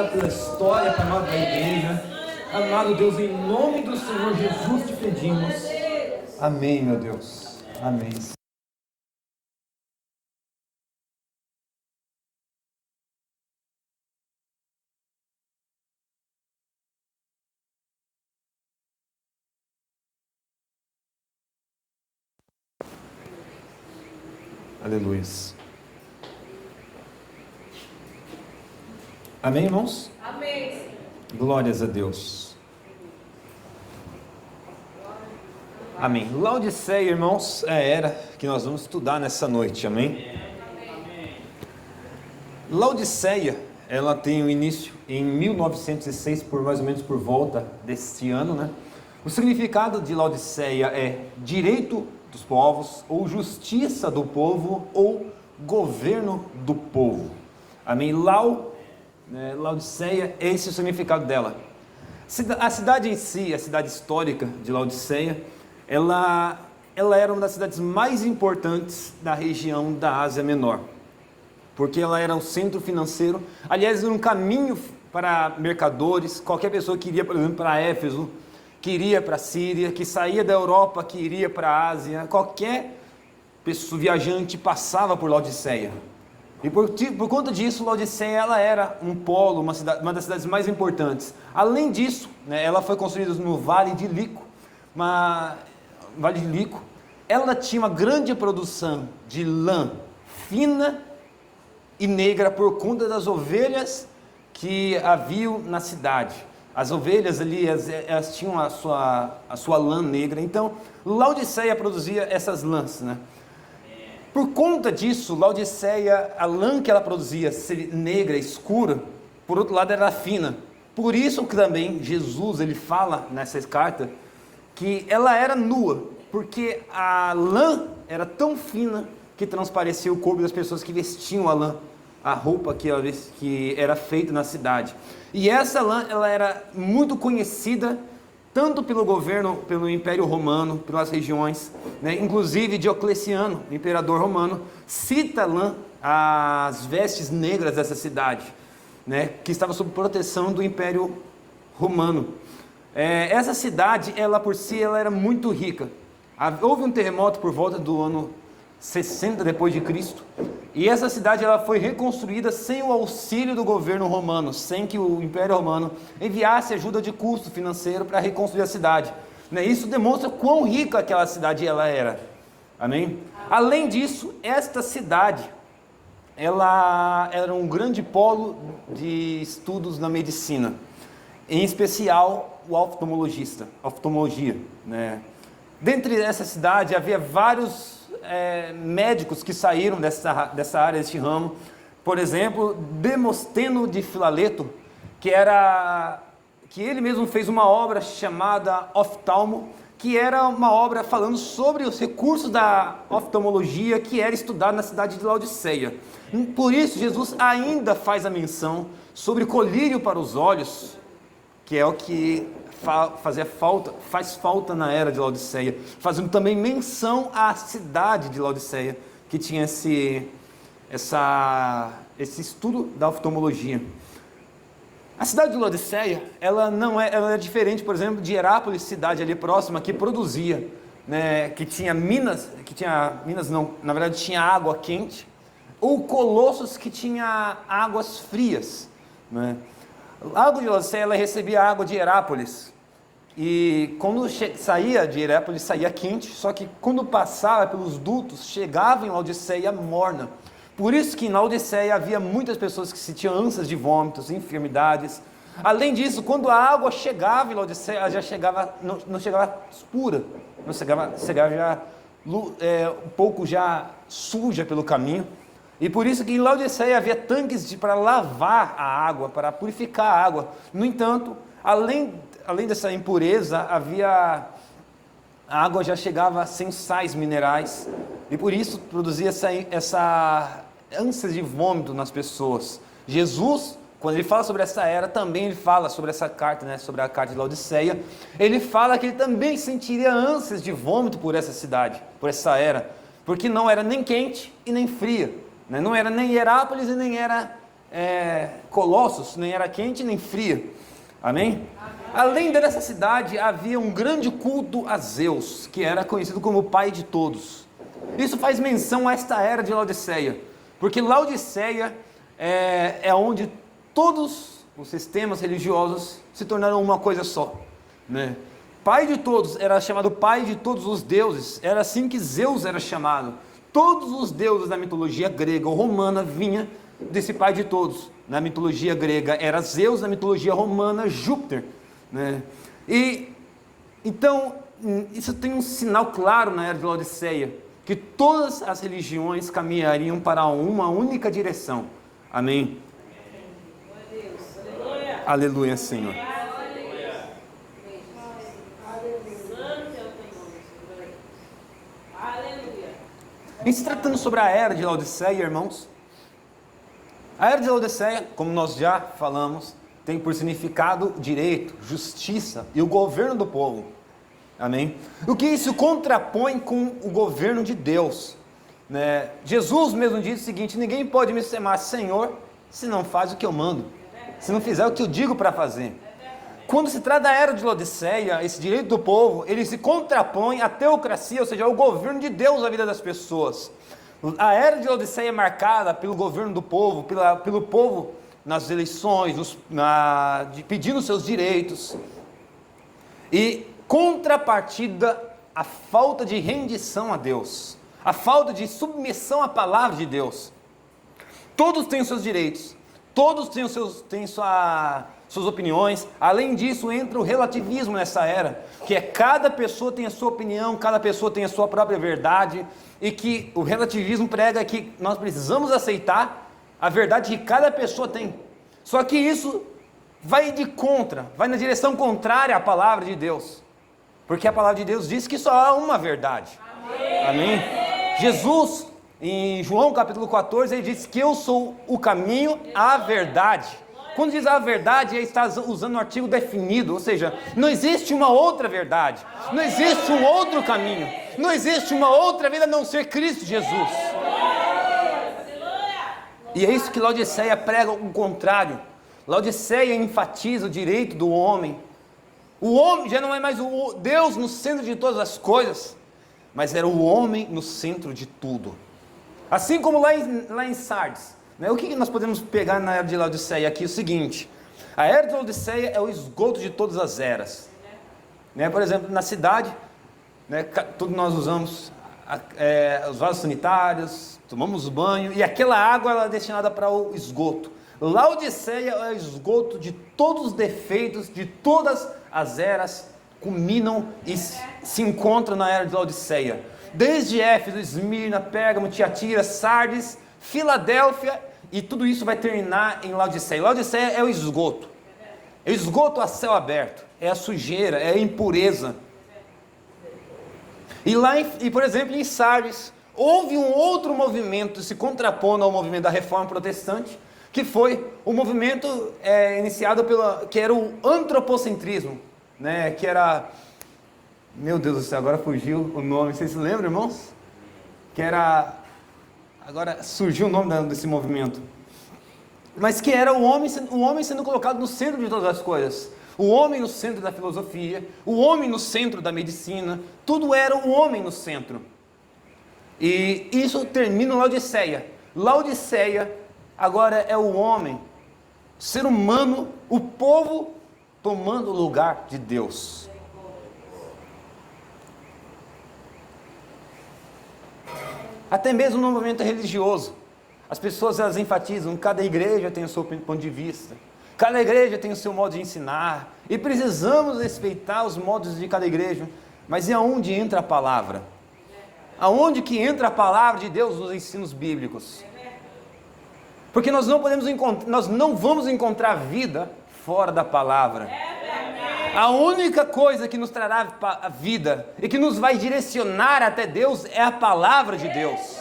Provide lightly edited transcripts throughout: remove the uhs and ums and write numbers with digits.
obrigado pela história, Pai amado, da igreja. Amado Deus, em nome do Senhor Jesus te pedimos. Amém, meu Deus. Amém. Aleluia. Amém, irmãos? Amém. Glórias a Deus. Amém. Laodiceia, irmãos, é a era que nós vamos estudar nessa noite. Amém? Laodiceia, ela tem o início em 1906, por mais ou menos por volta deste ano, né? O significado de Laodiceia é direito dos povos, ou justiça do povo, ou governo do povo. Amém? Laodiceia, esse é o significado dela. A cidade em si, a cidade histórica de Laodiceia, ela era uma das cidades mais importantes da região da Ásia Menor, porque ela era um centro financeiro, aliás, era um caminho para mercadores. Qualquer pessoa que iria, por exemplo, para Éfeso, que iria para a Síria, que saía da Europa, que iria para a Ásia, qualquer pessoa viajante passava por Laodiceia. E por conta disso, Laodiceia ela era um polo, uma das cidades mais importantes. Além disso, né, ela foi construída no Vale de Lico. Ela tinha uma grande produção de lã fina e negra por conta das ovelhas que haviam na cidade. As ovelhas ali, elas tinham a sua lã negra. Então, Laodiceia produzia essas lãs, né? Por conta disso, Laodiceia, a lã que ela produzia, ser negra, escura, por outro lado era fina. Por isso que também Jesus, ele fala nessa carta, que ela era nua, porque a lã era tão fina que transparecia o corpo das pessoas que vestiam a lã, a roupa que era feita na cidade. E essa lã, ela era muito conhecida tanto pelo governo, pelo Império Romano, pelas regiões, né? Inclusive Diocleciano, o imperador romano, cita lã, as vestes negras dessa cidade, né? Que estava sob proteção do Império Romano. Essa cidade, ela por si, ela era muito rica. Houve um terremoto por volta do ano 60 depois de Cristo, e essa cidade ela foi reconstruída sem o auxílio do governo romano, sem que o Império Romano enviasse ajuda de custo financeiro para reconstruir a cidade, né? Isso demonstra quão rica aquela cidade ela era. Amém? Além disso, esta cidade ela era um grande polo de estudos na medicina, em especial o oftalmologia, né? Dentre essa cidade havia vários médicos que saíram dessa área, desse ramo. Por exemplo, Demosteno de Filareto, que ele mesmo fez uma obra chamada Oftalmo, que era uma obra falando sobre os recursos da oftalmologia que era estudado na cidade de Laodiceia. Por isso, Jesus ainda faz a menção sobre colírio para os olhos, que é o que faz falta na era de Laodiceia, fazendo também menção à cidade de Laodiceia, que tinha esse estudo da oftalmologia. A cidade de Laodiceia, ela é diferente, por exemplo, de Herápolis, cidade ali próxima, que produzia, né, que tinha tinha água quente, ou Colossos, que tinha águas frias, né? A água de Laodiceia, ela recebia água de Herápolis, e quando saía de Herápolis, saía quente, só que quando passava pelos dutos, chegava em Laodiceia morna. Por isso que em Laodiceia havia muitas pessoas que sentiam ânsias de vômitos, enfermidades. Além disso, quando a água chegava em Laodiceia, ela já chegava, não chegava pura, não chegava já um pouco já suja pelo caminho. E por isso que em Laodiceia havia tanques para lavar a água, para purificar a água. No entanto, além dessa impureza, a água já chegava sem sais minerais, e por isso produzia essa ânsia de vômito nas pessoas. Jesus, quando ele fala sobre essa era, também ele fala sobre essa carta, né, sobre a carta de Laodiceia. Ele fala que ele também sentiria ânsias de vômito por essa cidade, por essa era, porque não era nem quente e nem fria, né? Não era nem Herápolis e nem era Colossos, nem era quente nem fria. Amém? Além dessa cidade, havia um grande culto a Zeus, que era conhecido como o pai de todos. Isso faz menção a esta era de Laodiceia, porque Laodiceia é onde todos os sistemas religiosos se tornaram uma coisa só, né? Pai de todos, era chamado pai de todos os deuses, era assim que Zeus era chamado. Todos os deuses da mitologia grega ou romana vinham desse pai de todos. Na mitologia grega era Zeus, na mitologia romana Júpiter, né? E então isso tem um sinal claro na era de Laodiceia, que todas as religiões caminhariam para uma única direção. Amém? Aleluia, Senhor. Em se tratando sobre a era de Laodiceia, irmãos, a era de Laodiceia, como nós já falamos, tem por significado direito, justiça e o governo do povo. Amém? O que isso contrapõe com o governo de Deus, né? Jesus mesmo disse o seguinte: ninguém pode me chamar Senhor se não faz o que eu mando, se não fizer o que eu digo para fazer. Quando se trata da era de Laodiceia, esse direito do povo, ele se contrapõe à teocracia, ou seja, ao governo de Deus na vida das pessoas. A era de Laodiceia é marcada pelo governo do povo, pelo povo nas eleições, pedindo seus direitos, e contrapartida, a falta de rendição a Deus, a falta de submissão à palavra de Deus. Todos têm os seus direitos, todos têm suas opiniões. Além disso, entra o relativismo nessa era, que é cada pessoa tem a sua opinião, cada pessoa tem a sua própria verdade, e que o relativismo prega que nós precisamos aceitar a verdade que cada pessoa tem. Só que isso vai na direção contrária à palavra de Deus, porque a palavra de Deus diz que só há uma verdade. Amém? Jesus, em João capítulo 14, ele diz que eu sou o caminho, a verdade. Quando diz a verdade, ele está usando um artigo definido, ou seja, não existe uma outra verdade, não existe um outro caminho, não existe uma outra vida a não ser Cristo Jesus. E é isso que Laodiceia prega o contrário. Laodiceia enfatiza o direito do homem. O homem já não é mais o Deus no centro de todas as coisas, mas era o homem no centro de tudo. Assim como lá em Sardes. O que nós podemos pegar na era de Laodiceia aqui? O seguinte: a era de Laodiceia é o esgoto de todas as eras. Por exemplo, na cidade, todos nós usamos os vasos sanitários, tomamos banho, e aquela água ela é destinada para o esgoto. Laodiceia é o esgoto de todos os defeitos, de todas as eras, culminam e se encontram na era de Laodiceia. Desde Éfeso, Esmirna, Pérgamo, Tiatira, Sardes, Filadélfia, e tudo isso vai terminar em Laodiceia. Laodiceia é o esgoto. É o esgoto a céu aberto, é a sujeira, é a impureza. E por exemplo, em Sardes, houve um outro movimento se contrapondo ao movimento da Reforma Protestante, que foi o movimento iniciado que era o antropocentrismo, que era, meu Deus do céu, agora fugiu o nome, vocês se lembram, irmãos? Agora surgiu o nome desse movimento, mas que era o homem sendo colocado no centro de todas as coisas, o homem no centro da filosofia, o homem no centro da medicina, tudo era o homem no centro. E isso termina em Laodiceia. Laodiceia agora é o homem, o ser humano, o povo tomando o lugar de Deus. Até mesmo no movimento religioso, as pessoas elas enfatizam, cada igreja tem o seu ponto de vista, cada igreja tem o seu modo de ensinar, e precisamos respeitar os modos de cada igreja. Mas e aonde entra a palavra? Aonde que entra a palavra de Deus nos ensinos bíblicos? Porque nós não vamos encontrar vida fora da palavra. A única coisa que nos trará a vida e que nos vai direcionar até Deus é a palavra de Deus.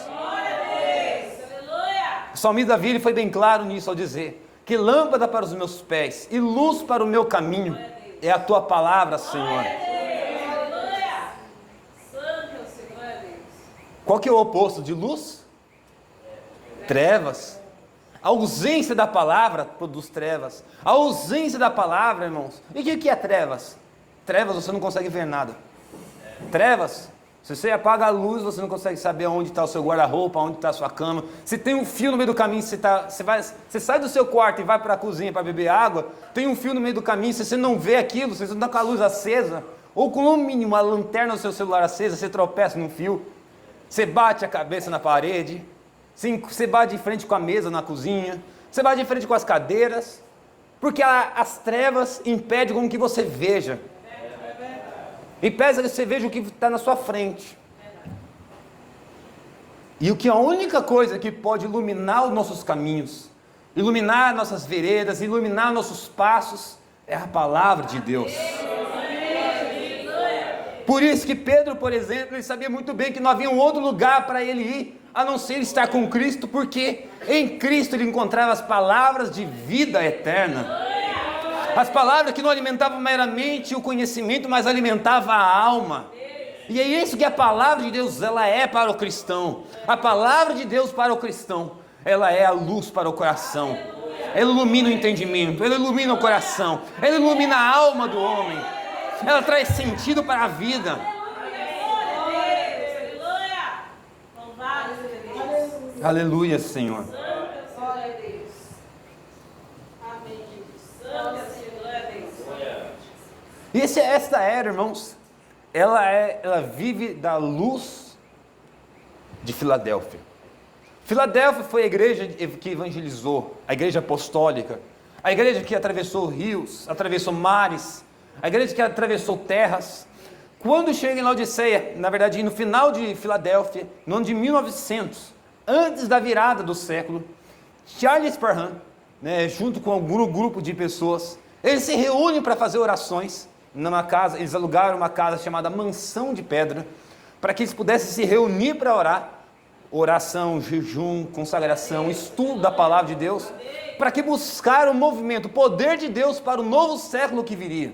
O salmista Davi ele foi bem claro nisso ao dizer que lâmpada para os meus pés e luz para o meu caminho é a tua palavra, Senhor. Qual que é o oposto de luz? Trevas. A ausência da palavra produz trevas. A ausência da palavra, irmãos. E o que é trevas? Trevas, você não consegue ver nada. Trevas, se você apaga a luz, você não consegue saber onde está o seu guarda-roupa, onde está a sua cama. Se tem um fio no meio do caminho, você sai do seu quarto e vai para a cozinha para beber água, tem um fio no meio do caminho, se você não vê aquilo, se você não está com a luz acesa, ou com no mínimo uma lanterna do seu celular acesa, você tropeça num fio, você bate a cabeça na parede, você bate de frente com a mesa na cozinha, você bate de frente com as cadeiras, porque as trevas impedem com que você veja. Impede que você veja o que está na sua frente. E o que a única coisa que pode iluminar os nossos caminhos, iluminar nossas veredas, iluminar nossos passos, é a palavra de Deus. Por isso que Pedro, por exemplo, ele sabia muito bem que não havia um outro lugar para ele ir, a não ser estar com Cristo, porque em Cristo ele encontrava as palavras de vida eterna. As palavras que não alimentavam meramente o conhecimento, mas alimentavam a alma. E é isso que a palavra de Deus, ela é para o cristão. A palavra de Deus para o cristão, ela é a luz para o coração. Ela ilumina o entendimento, ela ilumina o coração, ela ilumina a alma do homem. Ela traz sentido para a vida. Aleluia, Senhor. E esta era, irmãos, ela vive da luz de Filadélfia. Filadélfia foi a igreja que evangelizou, a igreja apostólica, a igreja que atravessou rios, atravessou mares, a igreja que atravessou terras. Quando chega em Laodiceia, na verdade no final de Filadélfia, no ano de 1900, antes da virada do século, Charles Parham, junto com algum grupo de pessoas, eles se reúnem para fazer orações numa casa. Eles alugaram uma casa chamada Mansão de Pedra, para que eles pudessem se reunir para orar, oração, jejum, consagração, estudo da palavra de Deus, para que buscaram o movimento, o poder de Deus para o novo século que viria.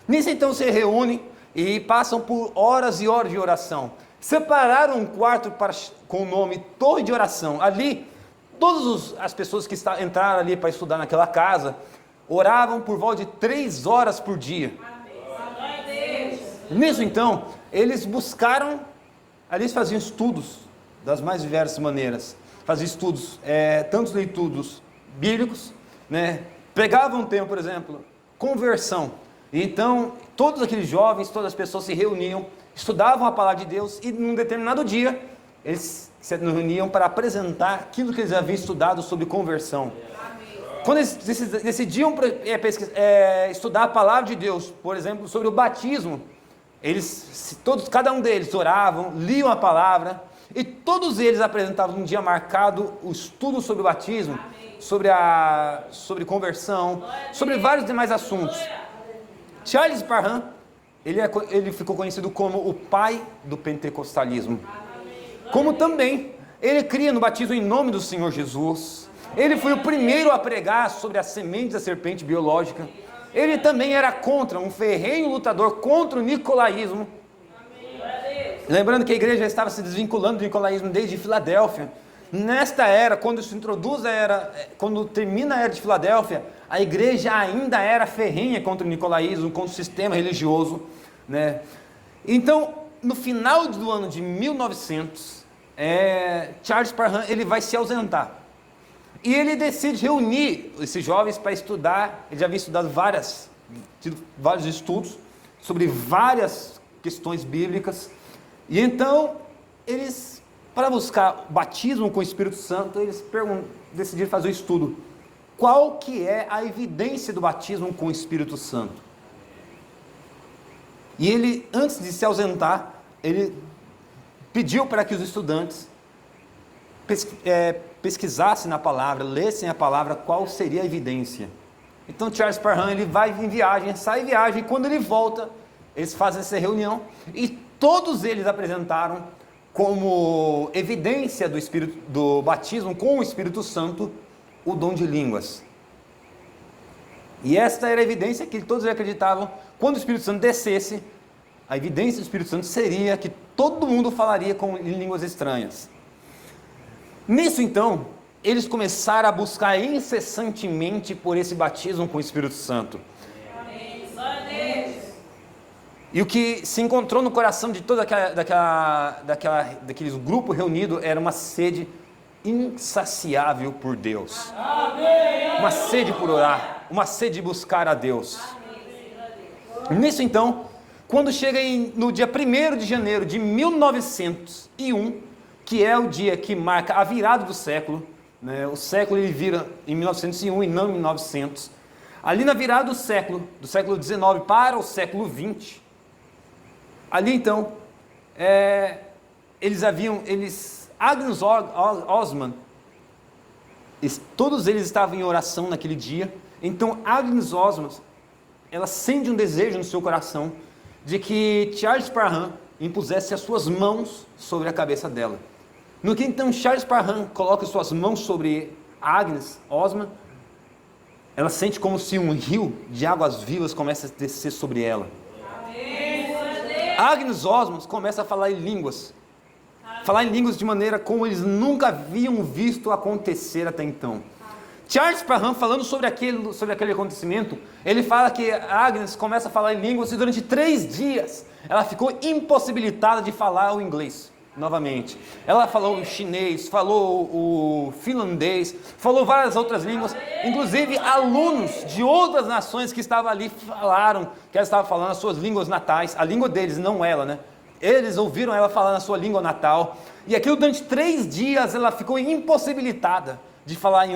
Nisso então se reúnem e passam por horas e horas de oração. Separaram um quarto com o nome Torre de Oração. Ali, todas as pessoas que entraram ali para estudar naquela casa, oravam por volta de 3 horas por dia. Nisso então, eles buscaram, ali eles faziam estudos das mais diversas maneiras, faziam estudos, tantos estudos bíblicos, pegavam um tema, por exemplo, conversão. Então, todos aqueles jovens, todas as pessoas se reuniam, estudavam a palavra de Deus e num determinado dia, eles se reuniam para apresentar aquilo que eles haviam estudado sobre conversão. Quando eles decidiam estudar a palavra de Deus, por exemplo, sobre o batismo, cada um deles oravam, liam a palavra, e todos eles apresentavam num dia marcado o estudo sobre o batismo, sobre conversão, sobre vários demais assuntos. Charles Parham, ele ficou conhecido como o pai do pentecostalismo. Como também, ele cria no batismo em nome do Senhor Jesus. Ele foi o primeiro a pregar sobre as sementes da serpente biológica. Ele também era um ferrenho lutador contra o nicolaísmo. Lembrando que a igreja já estava se desvinculando do nicolaísmo desde Filadélfia. Nesta era, quando quando termina a era de Filadélfia, a igreja ainda era ferrenha contra o nicolaísmo, contra o sistema religioso, Então, no final do ano de 1900, Charles Parham, ele vai se ausentar. E ele decide reunir esses jovens para estudar. Ele já havia estudado vários estudos sobre várias questões bíblicas. E então, para buscar batismo com o Espírito Santo, eles decidiram fazer o estudo. Qual que é a evidência do batismo com o Espírito Santo? E ele, antes de se ausentar, ele pediu para que os estudantes pesquisassem na palavra, lessem a palavra, qual seria a evidência. Então Charles Parham, ele vai em viagem, sai em viagem, e quando ele volta, eles fazem essa reunião, e todos eles apresentaram como evidência do batismo com o Espírito Santo, o dom de línguas. E esta era a evidência que todos acreditavam. Quando o Espírito Santo descesse, a evidência do Espírito Santo seria que todo mundo falaria em línguas estranhas. Nisso então, eles começaram a buscar incessantemente por esse batismo com o Espírito Santo. E o que se encontrou no coração de toda daqueles grupos reunidos era uma sede insaciável por Deus. Uma sede por orar, uma sede de buscar a Deus. Nisso então, quando chega no dia 1º de janeiro de 1901, que é o dia que marca a virada do século, né? O século ele vira em 1901 e não em 1900. Ali na virada do século XIX para o século XX, ali então, Agnes Osman, todos eles estavam em oração naquele dia. Então Agnes Osman, ela sente um desejo no seu coração de que Charles Parham impusesse as suas mãos sobre a cabeça dela. No que então Charles Parham coloca suas mãos sobre Agnes Osman, ela sente como se um rio de águas vivas começa a descer sobre ela. Agnes Osman começa a falar em línguas. Falar em línguas de maneira como eles nunca haviam visto acontecer até então. Charles Parham, falando sobre aquele acontecimento, ele fala que Agnes começa a falar em línguas e durante 3 dias ela ficou impossibilitada de falar o inglês novamente. Ela falou o chinês, falou o finlandês, falou várias outras línguas, inclusive alunos de outras nações que estavam ali falaram que ela estava falando as suas línguas natais, a língua deles, não ela, né? Eles ouviram ela falar na sua língua natal, e aquilo durante 3 dias ela ficou impossibilitada de falar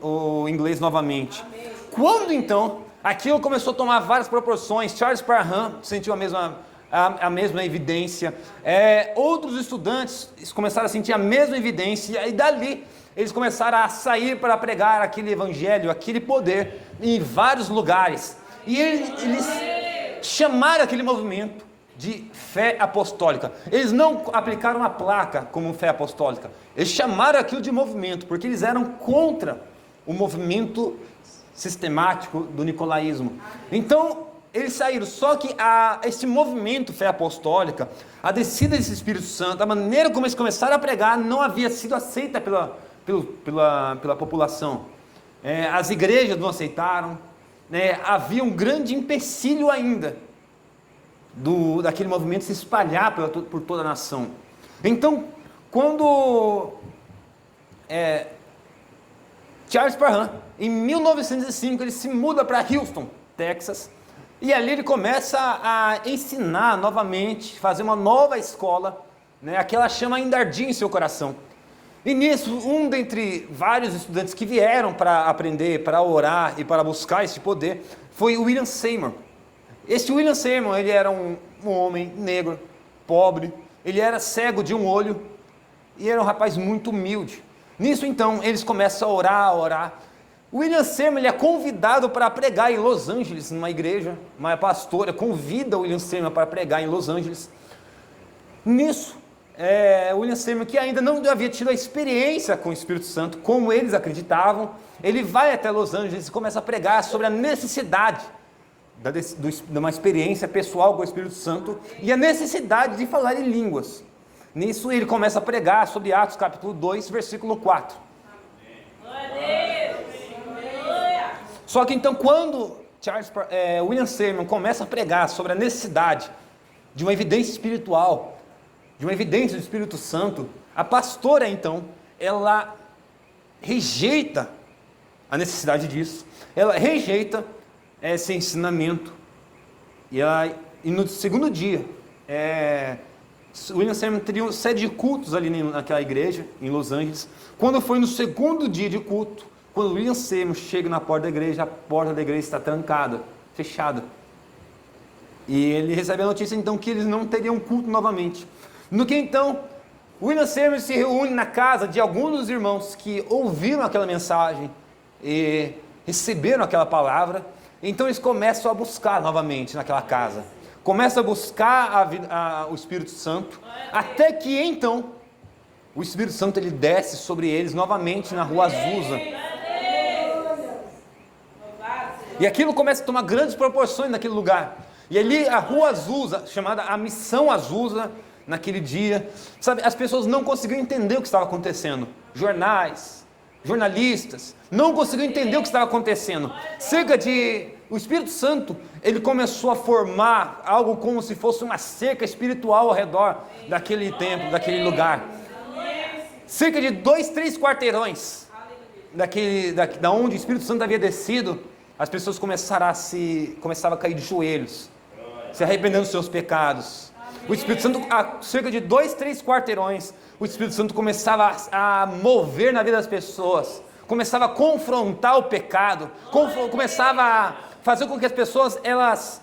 o inglês novamente. Quando então aquilo começou a tomar várias proporções, Charles Parham sentiu a mesma evidência, outros estudantes começaram a sentir a mesma evidência, e dali eles começaram a sair para pregar aquele evangelho, aquele poder em vários lugares, e eles chamaram aquele movimento de fé apostólica. Eles não aplicaram a placa como fé apostólica, eles chamaram aquilo de movimento, porque eles eram contra o movimento sistemático do nicolaísmo. Então eles saíram, só que esse movimento fé apostólica, a descida desse Espírito Santo, a maneira como eles começaram a pregar não havia sido aceita pela população. As igrejas não aceitaram, né? Havia um grande empecilho ainda daquele movimento se espalhar por toda a nação. Então, quando Charles Parham, em 1905, ele se muda para Houston, Texas, e ali ele começa a ensinar novamente, fazer uma nova escola, né, aquela chama ainda ardia em seu coração. E nisso, um dentre vários estudantes que vieram para aprender, para orar e para buscar esse poder, foi o William Seymour. Esse William Seymour, ele era um homem negro, pobre, ele era cego de um olho, e era um rapaz muito humilde. Nisso então, eles começam a orar. William Seymour, ele é convidado para pregar em Los Angeles, numa igreja, uma pastora convida o William Seymour para pregar em Los Angeles. Nisso, William Seymour, que ainda não havia tido a experiência com o Espírito Santo, como eles acreditavam, ele vai até Los Angeles e começa a pregar sobre a necessidade de uma experiência pessoal com o Espírito Santo e a necessidade de falar em línguas. Nisso ele começa a pregar sobre Atos capítulo 2, versículo 4. Só que então quando William Seymour começa a pregar sobre a necessidade de uma evidência espiritual, de uma evidência do Espírito Santo, a pastora então, ela rejeita a necessidade disso, ela rejeita esse ensinamento, e no segundo dia, William Seymour teria sede de cultos ali naquela igreja, em Los Angeles. Quando foi no segundo dia de culto, quando William Seymour chega na porta da igreja, a porta da igreja está trancada, fechada. E ele recebe a notícia então que eles não teriam culto novamente. No que então, William Seymour se reúne na casa de alguns dos irmãos que ouviram aquela mensagem e receberam aquela palavra. Então eles começam a buscar novamente naquela casa. Começam a buscar o Espírito Santo, até que então o Espírito Santo ele desce sobre eles novamente na rua Azusa. E aquilo começa a tomar grandes proporções naquele lugar. E ali a rua Azusa, chamada a Missão Azusa, naquele dia, sabe, as pessoas não conseguiam entender o que estava acontecendo. Jornais, jornalistas, não conseguiam entender o que estava acontecendo. O Espírito Santo, ele começou a formar algo como se fosse uma cerca espiritual ao redor daquele templo, daquele lugar. Cerca de 2, 3 quarteirões da onde o Espírito Santo havia descido, as pessoas começavam a cair de joelhos, se arrependendo dos seus pecados. O Espírito Santo, a cerca de 2, 3 quarteirões, o Espírito Santo começava a mover na vida das pessoas, começava a confrontar o pecado, começava a fazer com que as pessoas, elas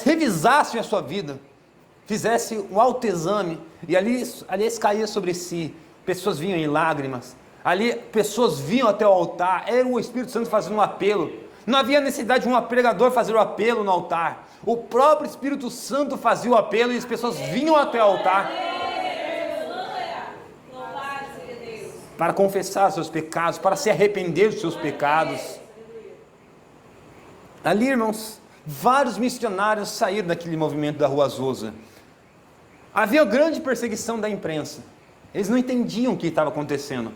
revisassem a sua vida, fizessem um autoexame, e ali caía sobre si, pessoas vinham em lágrimas, ali pessoas vinham até o altar, era o Espírito Santo fazendo um apelo, não havia necessidade de um pregador fazer o apelo no altar, o próprio Espírito Santo fazia o apelo e as pessoas vinham até o altar para confessar seus pecados, para se arrepender dos seus pecados. Ali, irmãos, vários missionários saíram daquele movimento da Rua Azusa. Havia grande perseguição da imprensa, eles não entendiam o que estava acontecendo,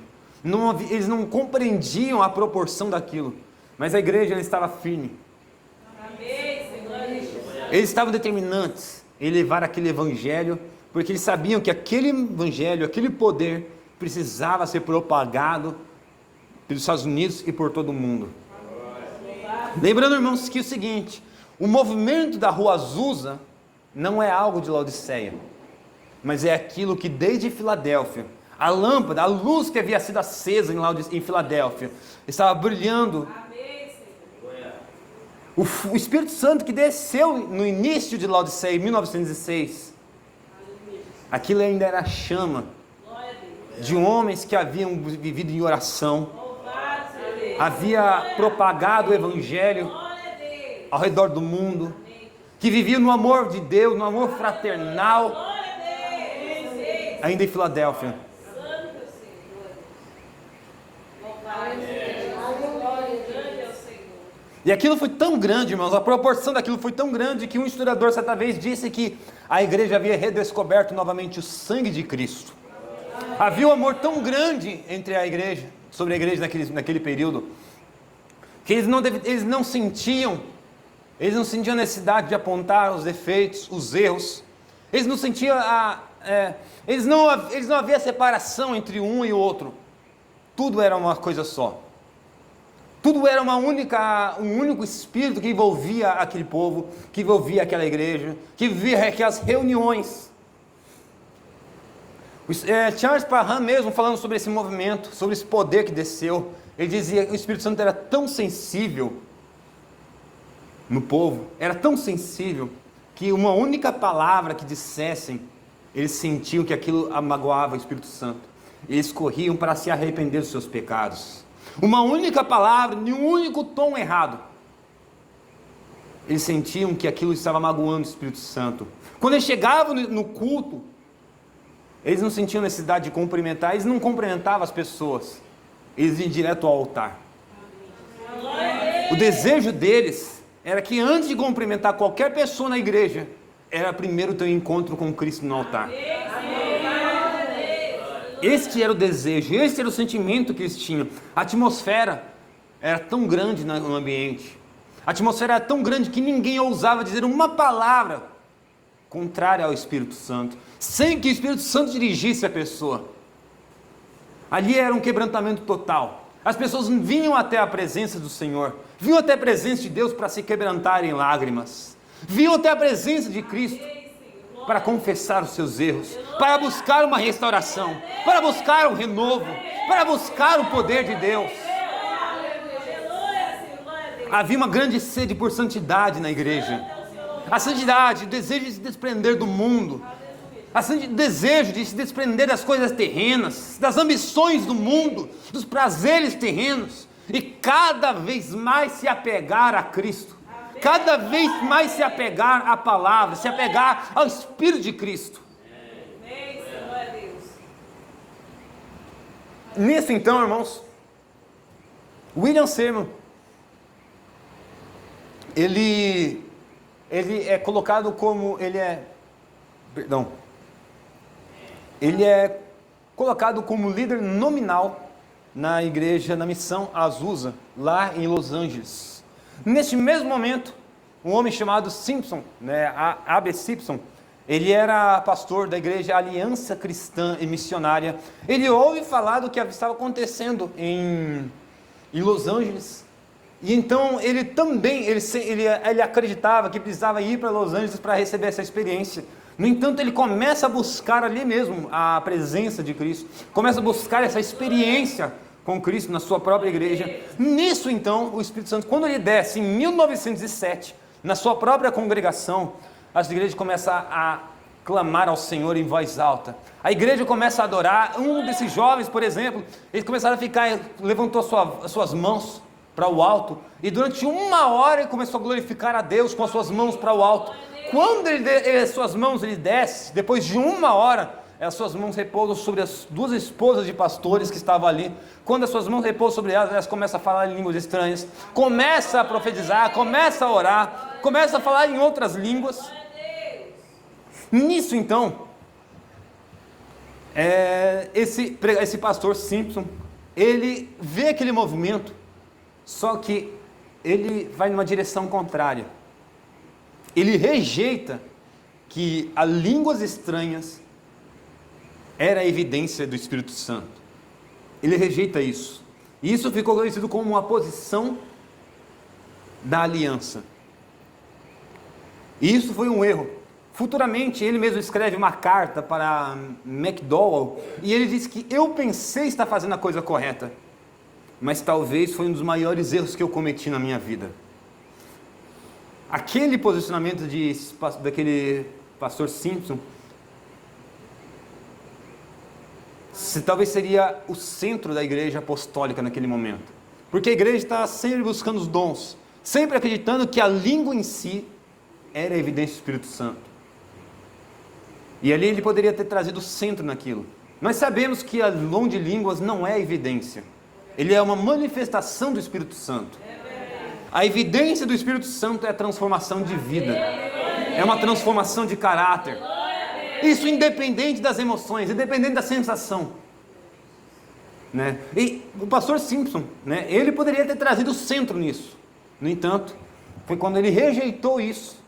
eles não compreendiam a proporção daquilo, mas a igreja ela estava firme. Eles estavam determinantes em levar aquele evangelho, porque eles sabiam que aquele evangelho, aquele poder, precisava ser propagado pelos Estados Unidos e por todo o mundo. Lembrando, irmãos, que é o seguinte, o movimento da Rua Azusa não é algo de Laodiceia, mas é aquilo que desde Filadélfia, a lâmpada, a luz que havia sido acesa em Filadélfia, estava brilhando. O Espírito Santo que desceu no início de Laodiceia, em 1906, aquilo ainda era a chama de homens que haviam vivido em oração, havia propagado o evangelho ao redor do mundo, que viviam no amor de Deus, no amor fraternal, ainda em Filadélfia. E aquilo foi tão grande, irmãos, a proporção daquilo foi tão grande que um historiador certa vez disse que a igreja havia redescoberto novamente o sangue de Cristo. Havia um amor tão grande sobre a igreja naquele período, que eles não sentiam a necessidade de apontar os defeitos, os erros, eles não sentiam eles não havia separação entre um e o outro, tudo era uma coisa só. Tudo era um único espírito que envolvia aquele povo, que envolvia aquela igreja, que vivia aquelas reuniões. Charles Parham mesmo, falando sobre esse movimento, sobre esse poder que desceu, ele dizia que o Espírito Santo era tão sensível no povo, era tão sensível, que uma única palavra que dissessem, eles sentiam que aquilo magoava o Espírito Santo. Eles corriam para se arrepender dos seus pecados. Uma única palavra, em um único tom errado, eles sentiam que aquilo estava magoando o Espírito Santo. Quando eles chegavam no culto, eles não sentiam necessidade de cumprimentar, eles não cumprimentavam as pessoas, eles iam direto ao altar. O desejo deles era que antes de cumprimentar qualquer pessoa na igreja, era primeiro ter um encontro com Cristo no altar. Este era o desejo, este era o sentimento que eles tinham. A atmosfera era tão grande no ambiente, a atmosfera era tão grande que ninguém ousava dizer uma palavra contrária ao Espírito Santo, sem que o Espírito Santo dirigisse a pessoa. Ali era um quebrantamento total. As pessoas vinham até a presença do Senhor, vinham até a presença de Deus para se quebrantarem em lágrimas, vinham até a presença de Cristo para confessar os seus erros, para buscar uma restauração, para buscar um renovo, para buscar o poder de Deus. Havia uma grande sede por santidade na igreja. A santidade, o desejo de se desprender do mundo, o desejo de se desprender das coisas terrenas, das ambições do mundo, dos prazeres terrenos, e cada vez mais se apegar a Cristo, cada vez mais se apegar à palavra, se apegar ao Espírito de Cristo. Nisso então, irmãos, William Seymour, ele é colocado como, ele é colocado como líder nominal na igreja, na missão Azusa, lá em Los Angeles. Neste mesmo momento, um homem chamado Simpson, A.B. Simpson, ele era pastor da igreja Aliança Cristã e Missionária. Ele ouve falar do que estava acontecendo em Los Angeles. E então ele também, ele acreditava que precisava ir para Los Angeles para receber essa experiência. No entanto, ele começa a buscar ali mesmo a presença de Cristo, começa a buscar essa experiência com Cristo na sua própria igreja. Nisso então, o Espírito Santo, quando ele desce em 1907, na sua própria congregação, as igrejas começam a clamar ao Senhor em voz alta. A igreja começa a adorar. Um desses jovens, por exemplo, eles começaram a ficar, levantou as suas mãos para o alto, e durante 1 hora ele começou a glorificar a Deus com as suas mãos para o alto. Quando as suas mãos ele desce, depois de 1 hora, as suas mãos repousam sobre as 2 esposas de pastores que estavam ali. Quando as suas mãos repousam sobre elas, elas começam a falar em línguas estranhas, começa a profetizar, começa a orar, começa a falar em outras línguas. Nisso então, esse pastor Simpson, ele vê aquele movimento, só que ele vai numa direção contrária. Ele rejeita que as línguas estranhas era a evidência do Espírito Santo. Ele rejeita isso. E isso ficou conhecido como uma posição da aliança. E isso foi um erro. Futuramente, ele mesmo escreve uma carta para McDowell, e ele diz que eu pensei estar fazendo a coisa correta, mas talvez foi um dos maiores erros que eu cometi na minha vida. Aquele posicionamento daquele pastor Simpson, talvez seria o centro da igreja apostólica naquele momento, porque a igreja está sempre buscando os dons, sempre acreditando que a língua em si era a evidência do Espírito Santo, e ali ele poderia ter trazido o centro naquilo. Nós sabemos que o dom de línguas não é evidência, ele é uma manifestação do Espírito Santo. A evidência do Espírito Santo é a transformação de vida, é uma transformação de caráter. Isso independente das emoções, independente da sensação, né? E o pastor Simpson, né, ele poderia ter trazido o centro nisso. No entanto, foi quando ele rejeitou isso,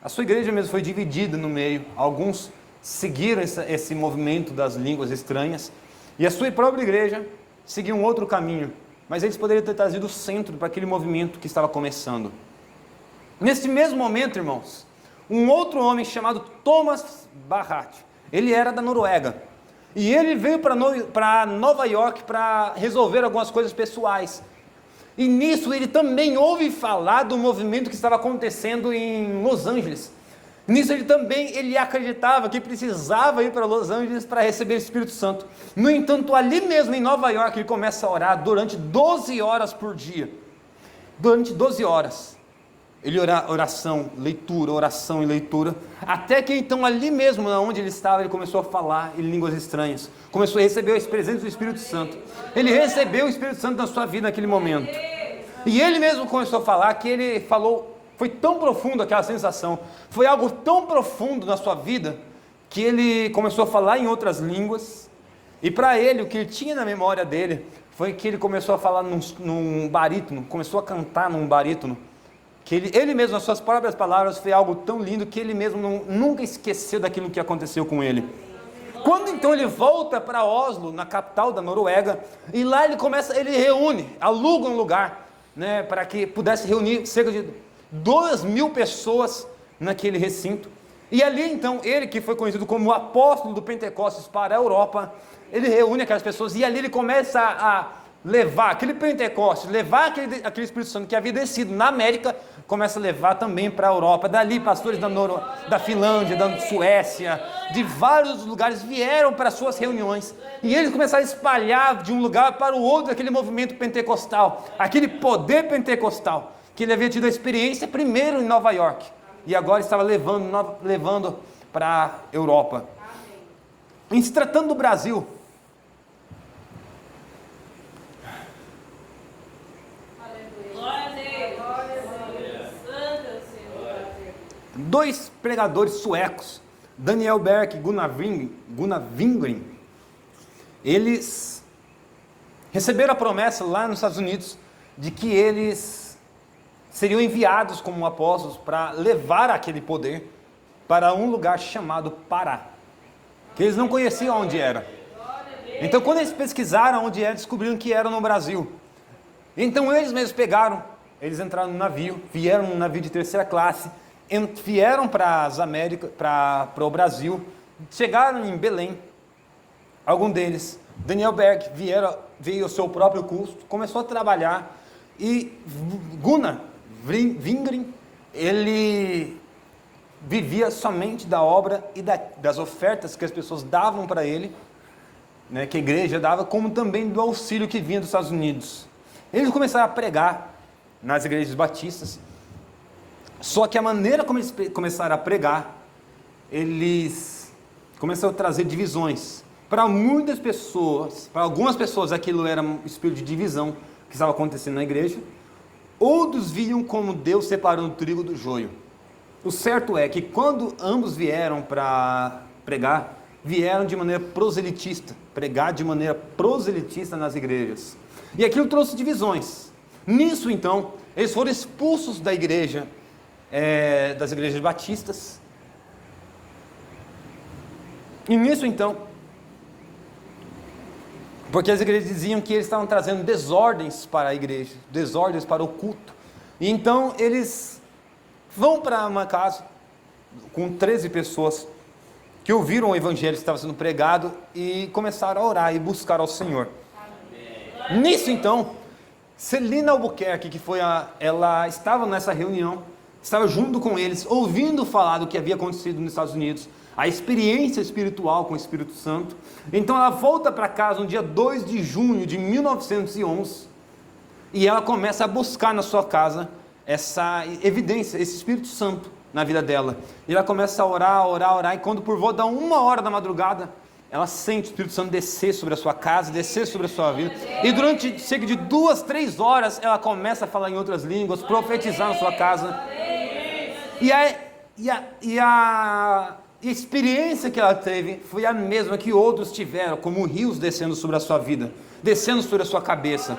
a sua igreja mesmo foi dividida no meio. Alguns seguiram esse movimento das línguas estranhas, e a sua própria igreja seguiu um outro caminho. Mas eles poderiam ter trazido o centro para aquele movimento que estava começando. Nesse mesmo momento, irmãos, um outro homem chamado Thomas Barrat, ele era da Noruega, e ele veio para Nova York para resolver algumas coisas pessoais. E nisso ele também ouve falar do movimento que estava acontecendo em Los Angeles. Nisso ele acreditava que precisava ir para Los Angeles para receber o Espírito Santo. No entanto, ali mesmo em Nova York, ele começa a orar durante 12 horas por dia. Durante 12 horas. Ele oração e leitura. Até que então, ali mesmo onde ele estava, ele começou a falar em línguas estranhas. Começou a receber a presença do Espírito Santo. Ele recebeu o Espírito Santo na sua vida naquele momento. E ele mesmo começou a falar que ele falou... Foi tão profundo aquela sensação, foi algo tão profundo na sua vida, que ele começou a falar em outras línguas, e para ele, o que ele tinha na memória dele, foi que ele começou a falar num barítono, começou a cantar num barítono, que ele mesmo, nas suas próprias palavras, foi algo tão lindo, que ele mesmo nunca esqueceu daquilo que aconteceu com ele. Quando então ele volta para Oslo, na capital da Noruega, e lá ele reúne, aluga um lugar, né, para que pudesse reunir cerca de 2.000 pessoas naquele recinto. E ali então, ele que foi conhecido como o apóstolo do Pentecostes para a Europa, ele reúne aquelas pessoas, e ali ele começa a levar aquele Pentecostes, levar aquele Espírito Santo que havia descido na América, começa a levar também para a Europa. Dali pastores da Finlândia, da Suécia, de vários lugares vieram para suas reuniões, e eles começaram a espalhar de um lugar para o outro aquele movimento pentecostal, aquele poder pentecostal, que ele havia tido a experiência primeiro em Nova York, e agora estava levando para a Europa. Em se tratando do Brasil, dois pregadores suecos, Daniel Berg e Gunnar Wingren, eles receberam a promessa lá nos Estados Unidos de que eles seriam enviados como apóstolos para levar aquele poder para um lugar chamado Pará, que eles não conheciam onde era. Então, quando eles pesquisaram onde era, descobriram que era no Brasil. Então, eles mesmos eles entraram no navio, vieram num navio de terceira classe, vieram para as Américas, para o Brasil, chegaram em Belém. Algum deles, Daniel Berg, veio ao seu próprio custo, começou a trabalhar, e Gunnar Wingren, ele vivia somente da obra e das ofertas que as pessoas davam para ele, né, que a igreja dava, como também do auxílio que vinha dos Estados Unidos. Eles começaram a pregar nas igrejas batistas, só que a maneira como eles começaram a pregar, eles começaram a trazer divisões. Para muitas pessoas, para algumas pessoas, aquilo era um espírito de divisão que estava acontecendo na igreja. Outros viam como Deus separando o trigo do joio. O certo é que quando ambos vieram para pregar, vieram de maneira proselitista, pregar de maneira proselitista nas igrejas. E aquilo trouxe divisões. Nisso, então, eles foram expulsos da igreja, das igrejas batistas. E nisso, então, porque as igrejas diziam que eles estavam trazendo desordens para a igreja, desordens para o culto. E então eles vão para uma casa com 13 pessoas que ouviram o evangelho que estava sendo pregado e começaram a orar e buscar ao Senhor. Amém. Nisso então, Celina Albuquerque, ela estava nessa reunião, estava junto com eles, ouvindo falar do que havia acontecido nos Estados Unidos, a experiência espiritual com o Espírito Santo. Então ela volta para casa no dia 2 de junho de 1911 e ela começa a buscar na sua casa essa evidência, esse Espírito Santo na vida dela. E ela começa a orar, e quando por volta da 1h da madrugada, ela sente o Espírito Santo descer sobre a sua casa, descer sobre a sua vida, e durante cerca de 2-3 horas, ela começa a falar em outras línguas, profetizar na sua casa. E a experiência que ela teve foi a mesma que outros tiveram, como rios descendo sobre a sua vida, descendo sobre a sua cabeça.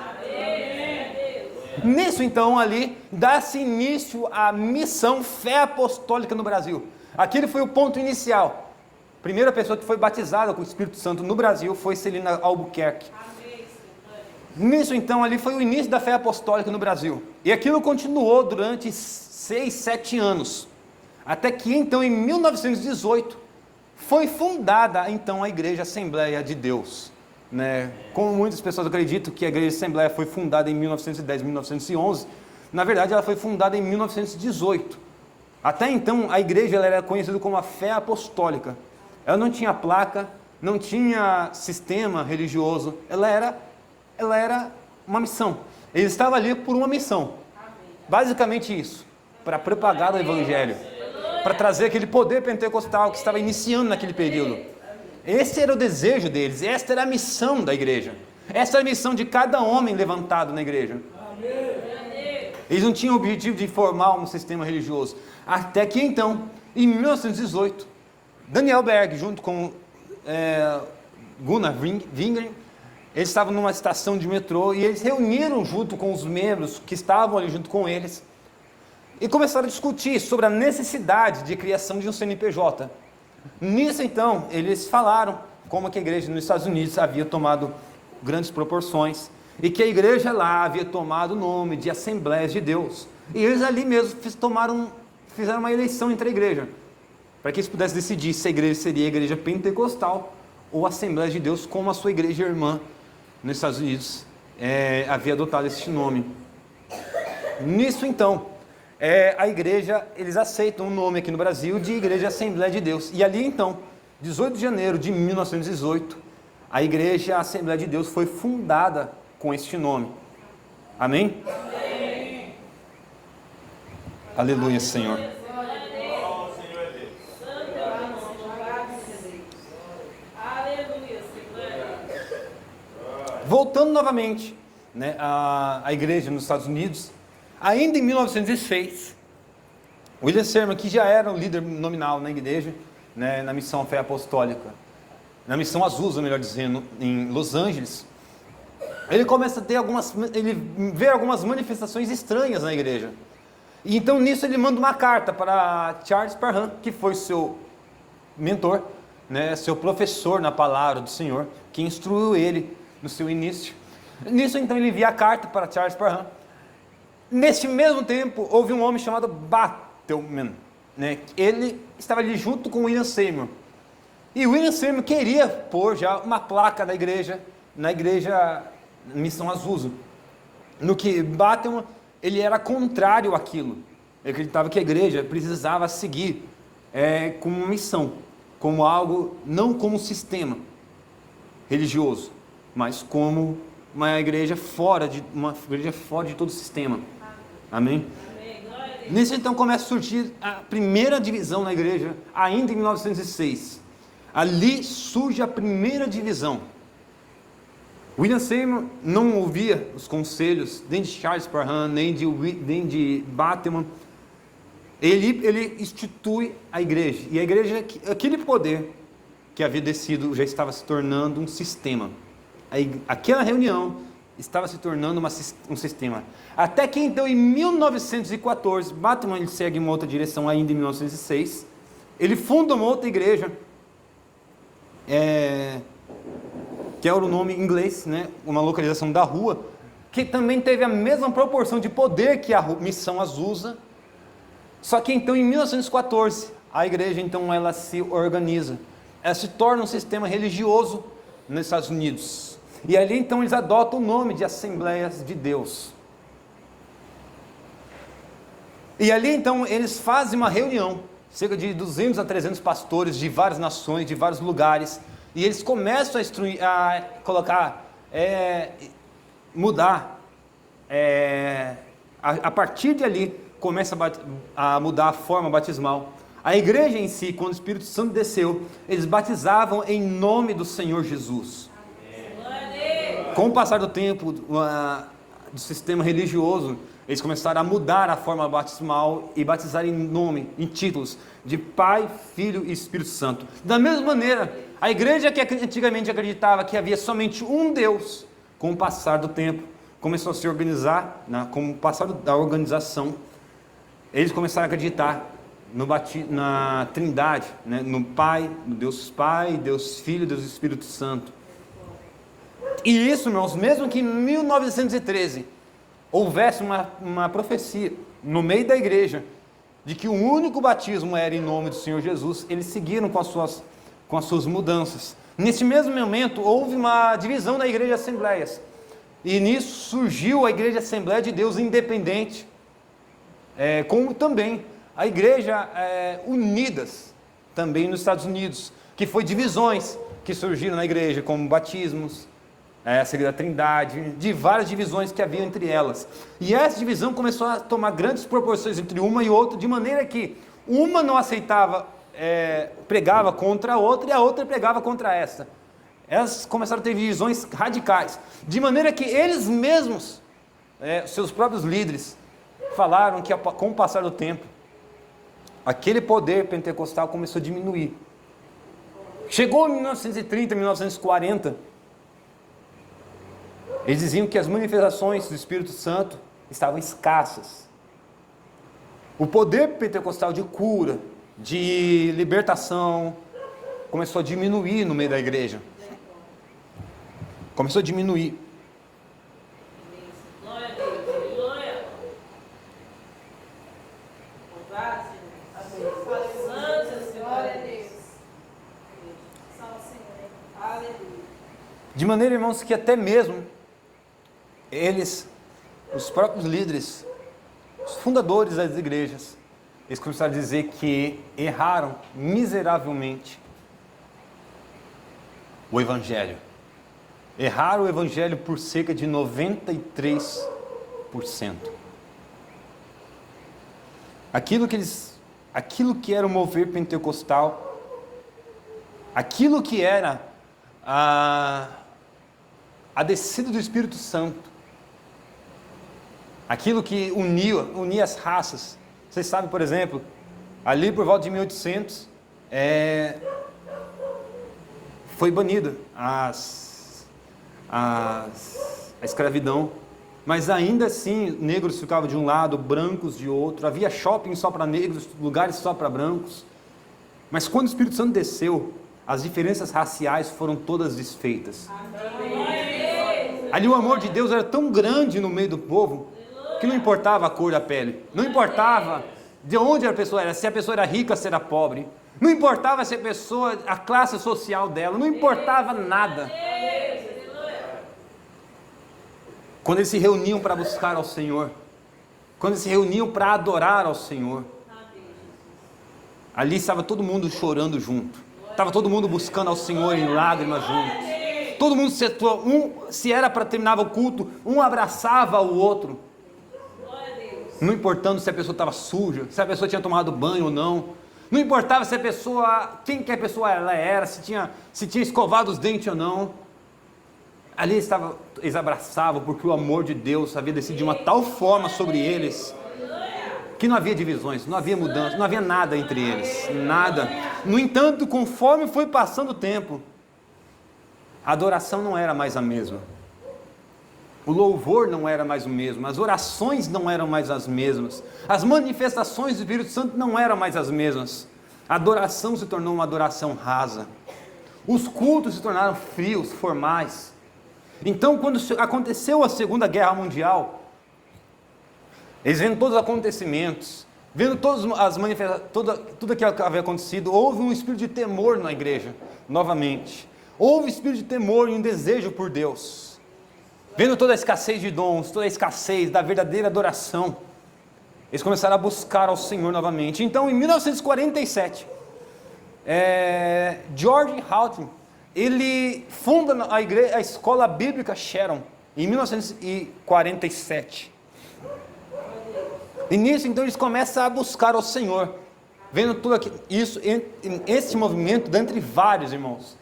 Nisso então ali, dá-se início à missão Fé Apostólica no Brasil. Aquele foi o ponto inicial. A primeira pessoa que foi batizada com o Espírito Santo no Brasil foi Celina Albuquerque. Nisso então ali foi o início da Fé Apostólica no Brasil. E aquilo continuou durante 6-7 anos. Até que então em 1918 foi fundada então a Igreja Assembleia de Deus. Né? Como muitas pessoas acreditam que a Igreja Assembleia foi fundada em 1910, 1911, na verdade ela foi fundada em 1918. Até então a igreja ela era conhecida como a Fé Apostólica. Ela não tinha placa, não tinha sistema religioso, ela era uma missão. Ele estava ali por uma missão, basicamente isso, para propagar o Evangelho, para trazer aquele poder pentecostal que estava iniciando naquele período. Esse era o desejo deles, esta era a missão da igreja, essa era a missão de cada homem levantado na igreja. Eles não tinham o objetivo de formar um sistema religioso. Até que então, em 1918, Daniel Berg, junto com Gunnar Wingren, eles estavam numa estação de metrô e eles reuniram junto com os membros que estavam ali junto com eles e começaram a discutir sobre a necessidade de criação de um CNPJ. Nisso então, eles falaram como que a igreja nos Estados Unidos havia tomado grandes proporções e que a igreja lá havia tomado o nome de Assembleias de Deus. E eles ali mesmo fizeram uma eleição entre a igreja, para que eles pudessem decidir se a igreja seria a igreja pentecostal ou Assembleias de Deus, como a sua igreja irmã nos Estados Unidos havia adotado este nome. Nisso então, a igreja, eles aceitam o nome aqui no Brasil de Igreja Assembleia de Deus. E ali então, 18 de janeiro de 1918, a Igreja Assembleia de Deus foi fundada com este nome. Amém? Amém. Aleluia, Senhor. Voltando novamente, né, à igreja nos Estados Unidos, ainda em 1906, William Seymour, que já era um líder nominal na igreja, né, na missão Fé Apostólica, na missão Azusa, melhor dizendo, em Los Angeles, ele começa a ter ele vê algumas manifestações estranhas na igreja. E então nisso ele manda uma carta para Charles Parham, que foi seu mentor, né, seu professor na palavra do Senhor, que instruiu ele no seu início. Nisso então ele envia a carta para Charles Parham. Neste mesmo tempo houve um homem chamado Bateman, né, ele estava ali junto com William Seymour. E William Seymour queria pôr já uma placa na igreja Missão Azusa. No que Bateman, ele era contrário àquilo. Ele acreditava que a igreja precisava seguir como uma missão, como algo, não como um sistema religioso, mas como uma igreja fora de todo o sistema. Amém? Nisso então começa a surgir a primeira divisão na igreja, ainda em 1906. Ali surge a primeira divisão. William Seymour não ouvia os conselhos nem de Charles Parham, nem de Bateman. Ele institui a igreja. E a igreja, aquele poder que havia descido, já estava se tornando um sistema. Aquela reunião estava se tornando um sistema. Até que então, em 1914, Bateman ele segue uma outra direção ainda em 1906. Ele funda uma outra igreja, que era o nome em inglês, né, uma localização da rua, que também teve a mesma proporção de poder que a Missão Azusa. Só que então em 1914, a igreja então ela se organiza, ela se torna um sistema religioso nos Estados Unidos. E ali então eles adotam o nome de Assembleias de Deus. E ali então eles fazem uma reunião, cerca de 200 a 300 pastores de várias nações, de vários lugares, e eles começam a colocar, mudar, a partir de ali, começa a mudar a forma batismal. A igreja em si, quando o Espírito Santo desceu, eles batizavam em nome do Senhor Jesus. Com o passar do tempo, do sistema religioso, eles começaram a mudar a forma batismal e batizar em nome, em títulos de Pai, Filho e Espírito Santo. Da mesma maneira, a igreja que antigamente acreditava que havia somente um Deus, com o passar do tempo, começou a se organizar, com o passar da organização, eles começaram a acreditar na Trindade, né? No Pai, no Deus Pai, Deus Filho, Deus Espírito Santo. E isso, irmãos, mesmo que em 1913 houvesse uma profecia no meio da igreja de que o único batismo era em nome do Senhor Jesus, eles seguiram com as suas mudanças. Nesse mesmo momento houve uma divisão na igreja de Assembleias, e nisso surgiu a igreja Assembleia de Deus Independente, como também a igreja Unidas, também nos Estados Unidos, que foi divisões que surgiram na igreja, como batismos, a Sagrada Trindade, de várias divisões que havia entre elas. E essa divisão começou a tomar grandes proporções entre uma e outra, de maneira que uma não aceitava, pregava contra a outra, e a outra pregava contra essa. Elas começaram a ter divisões radicais, de maneira que eles mesmos, seus próprios líderes, falaram que com o passar do tempo, aquele poder pentecostal começou a diminuir. Chegou em 1930, 1940, eles diziam que as manifestações do Espírito Santo estavam escassas. O poder pentecostal de cura, de libertação, começou a diminuir no meio da igreja. Começou a diminuir. Glória a Deus, glória. Glória a Deus. Salve o Senhor. Aleluia. De maneira, irmãos, que até mesmo eles, os próprios líderes, os fundadores das igrejas, eles começaram a dizer que erraram miseravelmente o Evangelho. Erraram o Evangelho por cerca de 93%. Aquilo que era o mover pentecostal, aquilo que era a descida do Espírito Santo, aquilo que unia as raças. Vocês sabem, por exemplo, ali por volta de 1800, foi banido a escravidão. Mas ainda assim, negros ficavam de um lado, brancos de outro. Havia shopping só para negros, lugares só para brancos. Mas quando o Espírito Santo desceu, as diferenças raciais foram todas desfeitas. Ali o amor de Deus era tão grande no meio do povo, que não importava a cor da pele, não importava de onde a pessoa era, se a pessoa era rica, se era pobre, não importava se a pessoa, a classe social dela, não importava nada. Quando eles se reuniam para buscar ao Senhor, quando eles se reuniam para adorar ao Senhor, ali estava todo mundo chorando junto, estava todo mundo buscando ao Senhor em lágrimas juntos. Todo mundo se era para terminar o culto, um abraçava o outro, não importando se a pessoa estava suja, se a pessoa tinha tomado banho ou não, não importava se a pessoa, quem que a pessoa ela era, se tinha escovado os dentes ou não. Ali eles abraçavam, porque o amor de Deus havia descido de uma tal forma sobre eles, que não havia divisões, não havia mudança, não havia nada entre eles, nada. No entanto, conforme foi passando o tempo, a adoração não era mais a mesma, o louvor não era mais o mesmo, as orações não eram mais as mesmas, as manifestações do Espírito Santo não eram mais as mesmas. A adoração se tornou uma adoração rasa, os cultos se tornaram frios, formais. Então, quando aconteceu a Segunda Guerra Mundial, eles vendo todos os acontecimentos, vendo todas as manifestações, tudo aquilo que havia acontecido, houve um espírito de temor na igreja, novamente. Houve espírito de temor e um desejo por Deus. Vendo toda a escassez de dons, toda a escassez da verdadeira adoração, eles começaram a buscar ao Senhor novamente. Então, em 1947, George Houghton, ele funda a escola bíblica Sharon, em 1947. E nisso, então, eles começam a buscar ao Senhor, vendo tudo aqui, isso, esse movimento, dentre vários irmãos,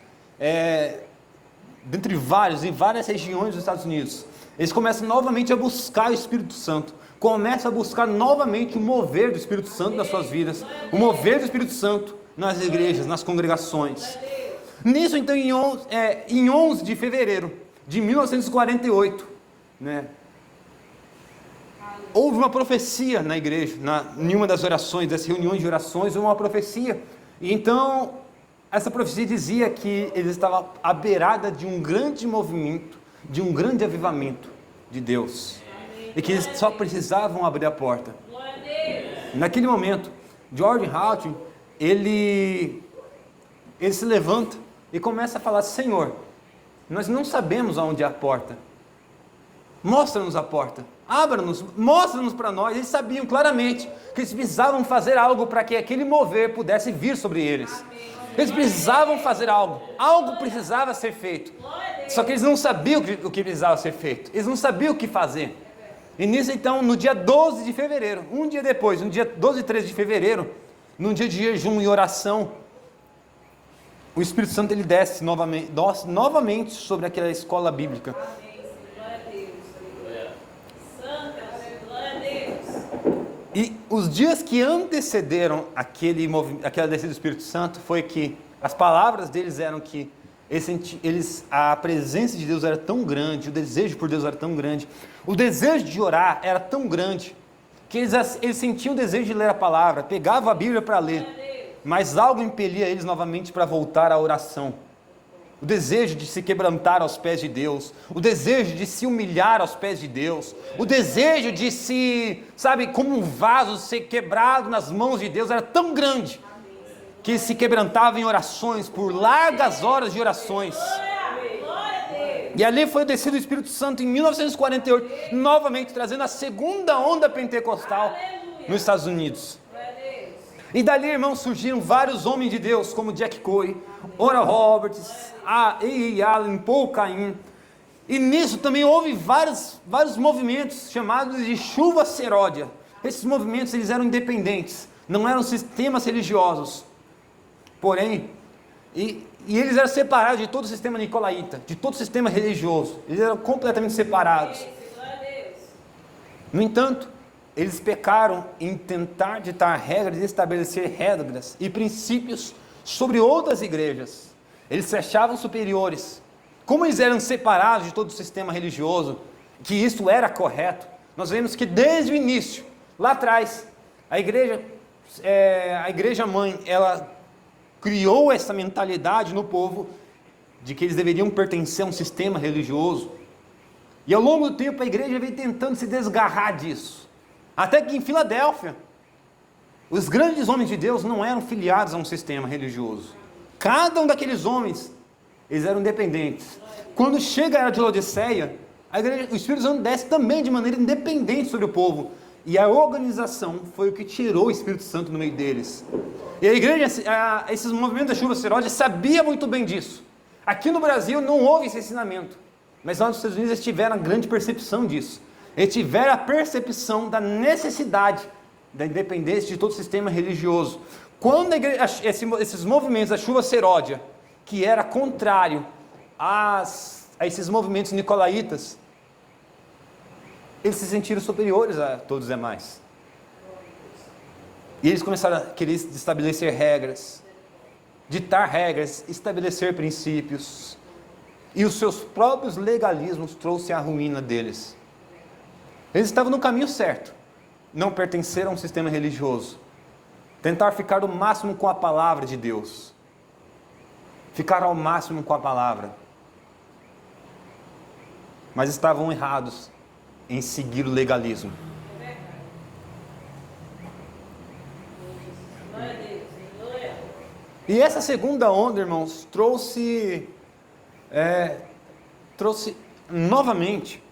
dentre vários, em várias regiões dos Estados Unidos, eles começam novamente a buscar o Espírito Santo, começam a buscar novamente o mover do Espírito Santo nas suas vidas, o mover do Espírito Santo nas igrejas, nas congregações. Nisso, então, em 11 de fevereiro de 1948, houve uma profecia na igreja, em uma das orações, das reuniões de orações, uma profecia. E então, essa profecia dizia que eles estavam à beirada de um grande movimento, de um grande avivamento de Deus. E que eles só precisavam abrir a porta. Naquele momento, George Houghton, ele se levanta e começa a falar: Senhor, nós não sabemos aonde é a porta. Mostra-nos a porta. Abra-nos, mostra-nos para nós. Eles sabiam claramente que eles precisavam fazer algo para que aquele mover pudesse vir sobre eles. Eles precisavam fazer algo precisava ser feito. Só que eles não sabiam o que precisava ser feito, eles não sabiam o que fazer. E nisso, então, no dia 12 de fevereiro, um dia depois, no dia 12 e 13 de fevereiro, num dia de jejum e oração, o Espírito Santo ele desce novamente sobre aquela escola bíblica. E os dias que antecederam aquela descida do Espírito Santo foi que as palavras deles eram que a presença de Deus era tão grande, o desejo por Deus era tão grande, o desejo de orar era tão grande, que eles sentiam o desejo de ler a palavra, pegavam a Bíblia para ler, mas algo impelia eles novamente para voltar à oração. O desejo de se quebrantar aos pés de Deus, o desejo de se humilhar aos pés de Deus, o desejo de como um vaso ser quebrado nas mãos de Deus era tão grande, que se quebrantava em orações, por largas horas de orações. E ali foi descido o Espírito Santo em 1948, novamente trazendo a segunda onda pentecostal nos Estados Unidos. E dali, irmãos, surgiram vários homens de Deus, como Jack Coe, Oral Roberts, A.E. Allen, Paul Cain. E nisso também houve vários movimentos chamados de chuva seródia. Esses movimentos eles eram independentes, não eram sistemas religiosos. Porém, e eles eram separados de todo o sistema nicolaíta, de todo o sistema religioso. Eles eram completamente separados. No entanto, eles pecaram em tentar ditar regras e estabelecer regras e princípios sobre outras igrejas. Eles se achavam superiores, como eles eram separados de todo o sistema religioso, que isso era correto, nós vemos que desde o início, lá atrás, a igreja mãe, ela criou essa mentalidade no povo de que eles deveriam pertencer a um sistema religioso. E ao longo do tempo a igreja veio tentando se desgarrar disso. Até que em Filadélfia, os grandes homens de Deus não eram filiados a um sistema religioso. Cada um daqueles homens, eles eram independentes. Quando chega a era de Laodiceia, a igreja, o Espírito Santo desce também de maneira independente sobre o povo. E a organização foi o que tirou o Espírito Santo no meio deles. E a igreja, esses movimentos da chuva seródia, sabia muito bem disso. Aqui no Brasil não houve esse ensinamento. Mas lá nos Estados Unidos eles tiveram a grande percepção disso. Eles tiveram a percepção da necessidade da independência de todo o sistema religioso. Quando esses movimentos da chuva seródia, que era contrário a esses movimentos nicolaítas, eles se sentiram superiores a todos os demais. E eles começaram a querer estabelecer regras, ditar regras, estabelecer princípios. E os seus próprios legalismos trouxeram a ruína deles. Eles estavam no caminho certo. Não pertenceram a um sistema religioso. Tentar ficar o máximo com a palavra de Deus. Ficar ao máximo com a palavra. Mas estavam errados em seguir o legalismo. E essa segunda onda, irmãos, trouxe novamente,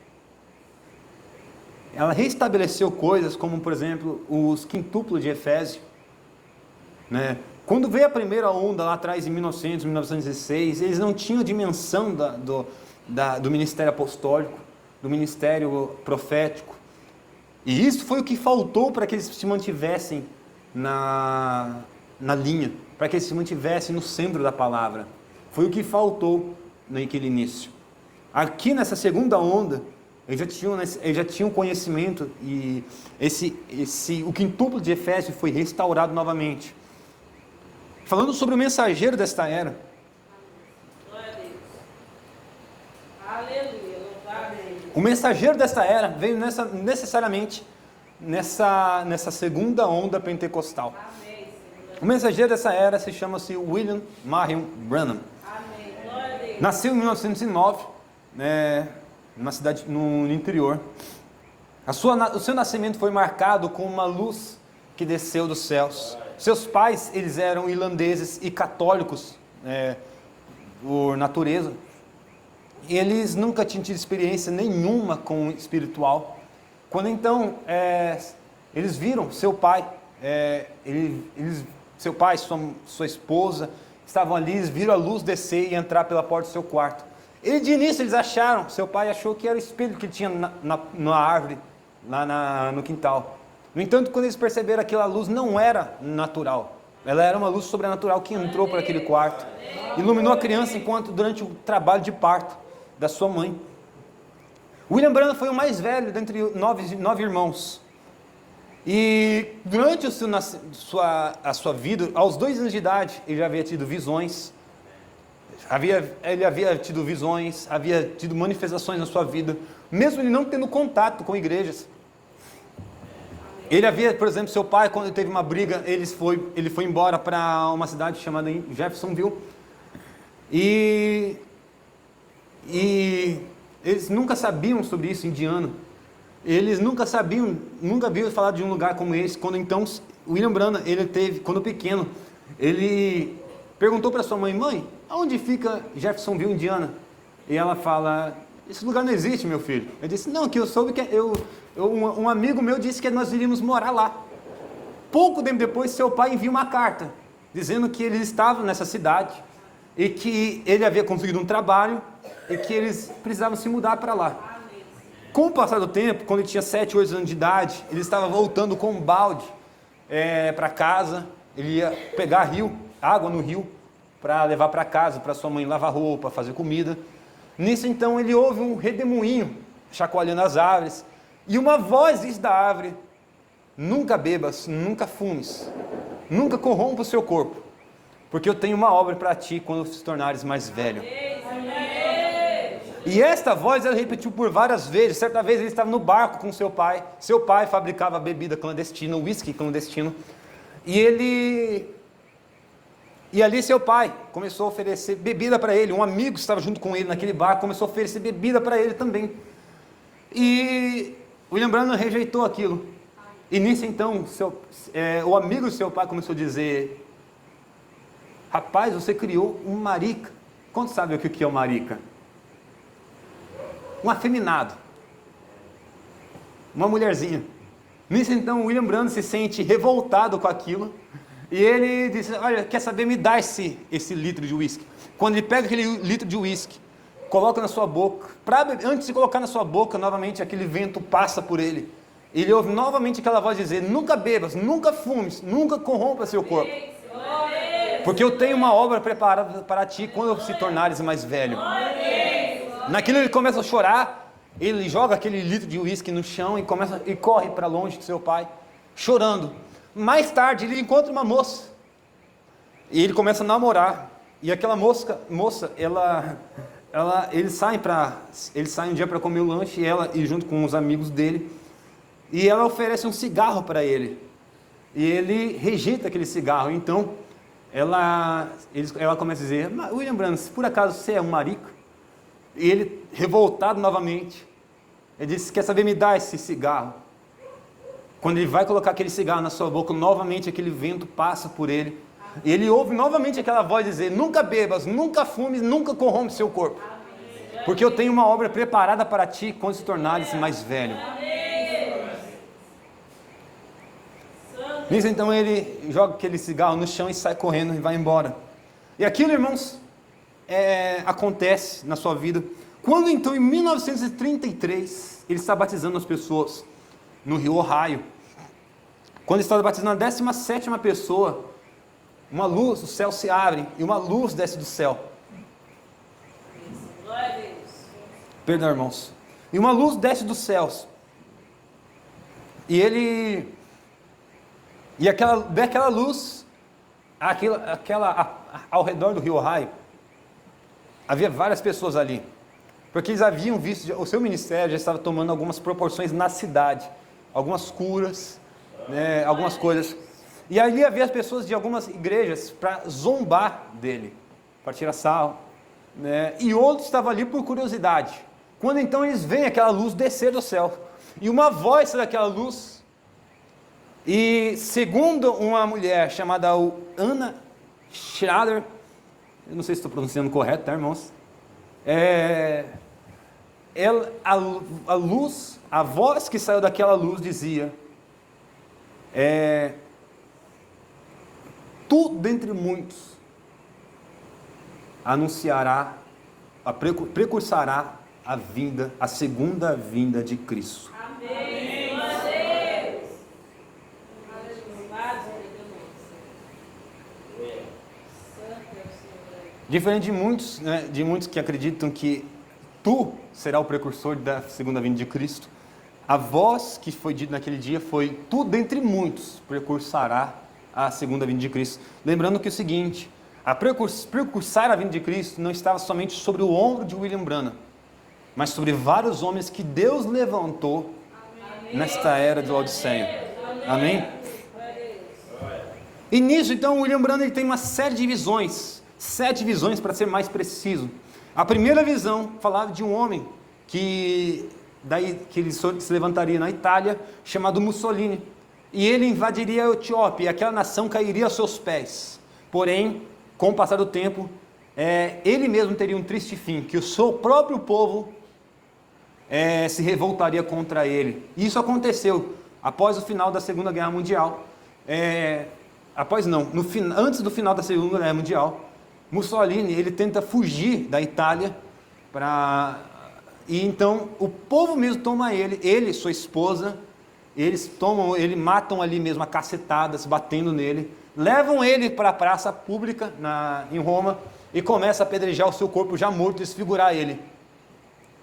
ela restabeleceu coisas como, por exemplo, os quintúplos de Efésio, né? Quando veio a primeira onda lá atrás, em 1916, eles não tinham dimensão do ministério apostólico, do ministério profético, e isso foi o que faltou para que eles se mantivessem na linha, para que eles se mantivessem no centro da palavra. Foi o que faltou naquele início. Aqui nessa segunda onda, eles já tinham conhecimento, e o quintúplo de Efésio foi restaurado novamente. Falando sobre o mensageiro desta era. Glória a Deus. Aleluia. Louvado a Deus. O mensageiro desta era veio necessariamente nessa segunda onda pentecostal. Amém, Senhor. O mensageiro dessa era chama-se William Marion Branham. Amém. Glória a Deus. Nasceu em 1909, numa cidade no interior. O seu nascimento foi marcado com uma luz que desceu dos céus. Seus pais, eles eram irlandeses e católicos, por natureza. Eles nunca tinham tido experiência nenhuma com o espiritual. Quando então eles viram seu pai, sua esposa estavam ali, eles viram a luz descer e entrar pela porta do seu quarto. De início eles acharam, seu pai achou que era o espelho que tinha na árvore, lá no quintal. No entanto, quando eles perceberam que aquela luz não era natural, ela era uma luz sobrenatural que entrou por aquele quarto, iluminou a criança durante o trabalho de parto da sua mãe. William Branham foi o mais velho dentre nove irmãos. E durante a sua vida, aos 2 anos de idade, ele já havia tido visões. Ele havia tido visões, havia tido manifestações na sua vida, mesmo ele não tendo contato com igrejas. Ele havia, por exemplo, seu pai, quando teve uma briga, ele foi embora para uma cidade chamada Jeffersonville. E eles nunca sabiam sobre isso, indiano. Eles nunca haviam falado de um lugar como esse. Quando então, William Branham, quando pequeno, ele perguntou para sua mãe, aonde fica Jeffersonville, Indiana? E ela fala, esse lugar não existe, meu filho. Ele disse, não, que eu soube que um amigo meu disse que nós iríamos morar lá. Pouco tempo depois, seu pai envia uma carta, dizendo que eles estavam nessa cidade, e que ele havia conseguido um trabalho, e que eles precisavam se mudar para lá. Com o passar do tempo, quando ele tinha 7, 8 anos de idade, ele estava voltando com um balde para casa. Ele ia pegar água no rio, para levar para casa, para sua mãe lavar roupa, fazer comida. Nisso então ele ouve um redemoinho chacoalhando as árvores, e uma voz diz da árvore, nunca bebas, nunca fumes, nunca corrompa o seu corpo, porque eu tenho uma obra para ti quando se tornares mais velho. E esta voz ela repetiu por várias vezes. Certa vez ele estava no barco com seu pai fabricava bebida clandestina, uísque clandestino, e ali seu pai começou a oferecer bebida para ele. Um amigo que estava junto com ele naquele barco começou a oferecer bebida para ele também. E William Branham rejeitou aquilo. E nisso então, o amigo do seu pai começou a dizer: rapaz, você criou um marica. Quantos sabem o que é um marica? Um afeminado. Uma mulherzinha. Nisso então, William Branham se sente revoltado com aquilo. E ele disse: olha, quer saber, me dá esse litro de uísque. Quando ele pega aquele litro de uísque, coloca na sua boca, antes de colocar na sua boca, novamente aquele vento passa por ele. Ele ouve novamente aquela voz dizer: nunca bebas, nunca fumes, nunca corrompa seu corpo, porque eu tenho uma obra preparada para ti quando se tornares mais velho. Naquilo ele começa a chorar, ele joga aquele litro de uísque no chão e corre para longe do seu pai, chorando. Mais tarde ele encontra uma moça, e ele começa a namorar, e aquela moça, eles saem um dia para comer o lanche, e junto com os amigos dele, e ela oferece um cigarro para ele, e ele rejeita aquele cigarro. Então ela começa a dizer: William Branham, se por acaso você é um marica? E ele, revoltado novamente, ele disse: quer saber, me dá esse cigarro. Quando ele vai colocar aquele cigarro na sua boca, novamente aquele vento passa por ele, e ele ouve novamente aquela voz dizer: nunca bebas, nunca fumes, nunca corrompe seu corpo, porque eu tenho uma obra preparada para ti quando se tornares mais velho. Nisso então ele joga aquele cigarro no chão e sai correndo e vai embora. E aquilo, irmãos, acontece na sua vida. Quando então, em 1933, ele está batizando as pessoas no Rio Ohio. Quando ele está batizando a 17ª pessoa, uma luz, o céu se abre e uma luz desce do céu. Perdão, irmãos. E uma luz desce dos céus. Daquela luz, ao redor do Rio Ohio, havia várias pessoas ali, porque eles haviam visto, o seu ministério já estava tomando algumas proporções na cidade, algumas curas, algumas coisas, e ali havia as pessoas de algumas igrejas para zombar dele, para tirar sarro, e outros estavam ali por curiosidade. Quando então eles veem aquela luz descer do céu, e uma voz daquela luz, e segundo uma mulher chamada Anna Schrader, eu não sei se estou pronunciando correto, tá, irmãos? A luz, a voz que saiu daquela luz dizia: tu dentre muitos anunciará, precursará a segunda vinda de Cristo. Amém. Diferente de muitos que acreditam que tu será o precursor da segunda vinda de Cristo, a voz que foi dita naquele dia foi: tu dentre muitos precursará a segunda vinda de Cristo. Lembrando que é o seguinte: precursar a vinda de Cristo não estava somente sobre o ombro de William Branham, mas sobre vários homens que Deus levantou nesta era de Laodiceia. Amém? E nisso então William Branham ele tem uma série de visões, 7 visões para ser mais preciso. A primeira visão falava de um homem que ele se levantaria na Itália, chamado Mussolini, e ele invadiria a Etiópia, e aquela nação cairia aos seus pés. Porém, com o passar do tempo, ele mesmo teria um triste fim, que o seu próprio povo se revoltaria contra ele. E isso aconteceu após o final da Segunda Guerra Mundial. Antes do final da Segunda Guerra Mundial, Mussolini ele tenta fugir da Itália e então o povo mesmo toma ele e sua esposa, ele matam ali mesmo a cacetadas, batendo nele, levam ele para a praça pública em Roma e começa a apedrejar o seu corpo já morto, desfigurar ele.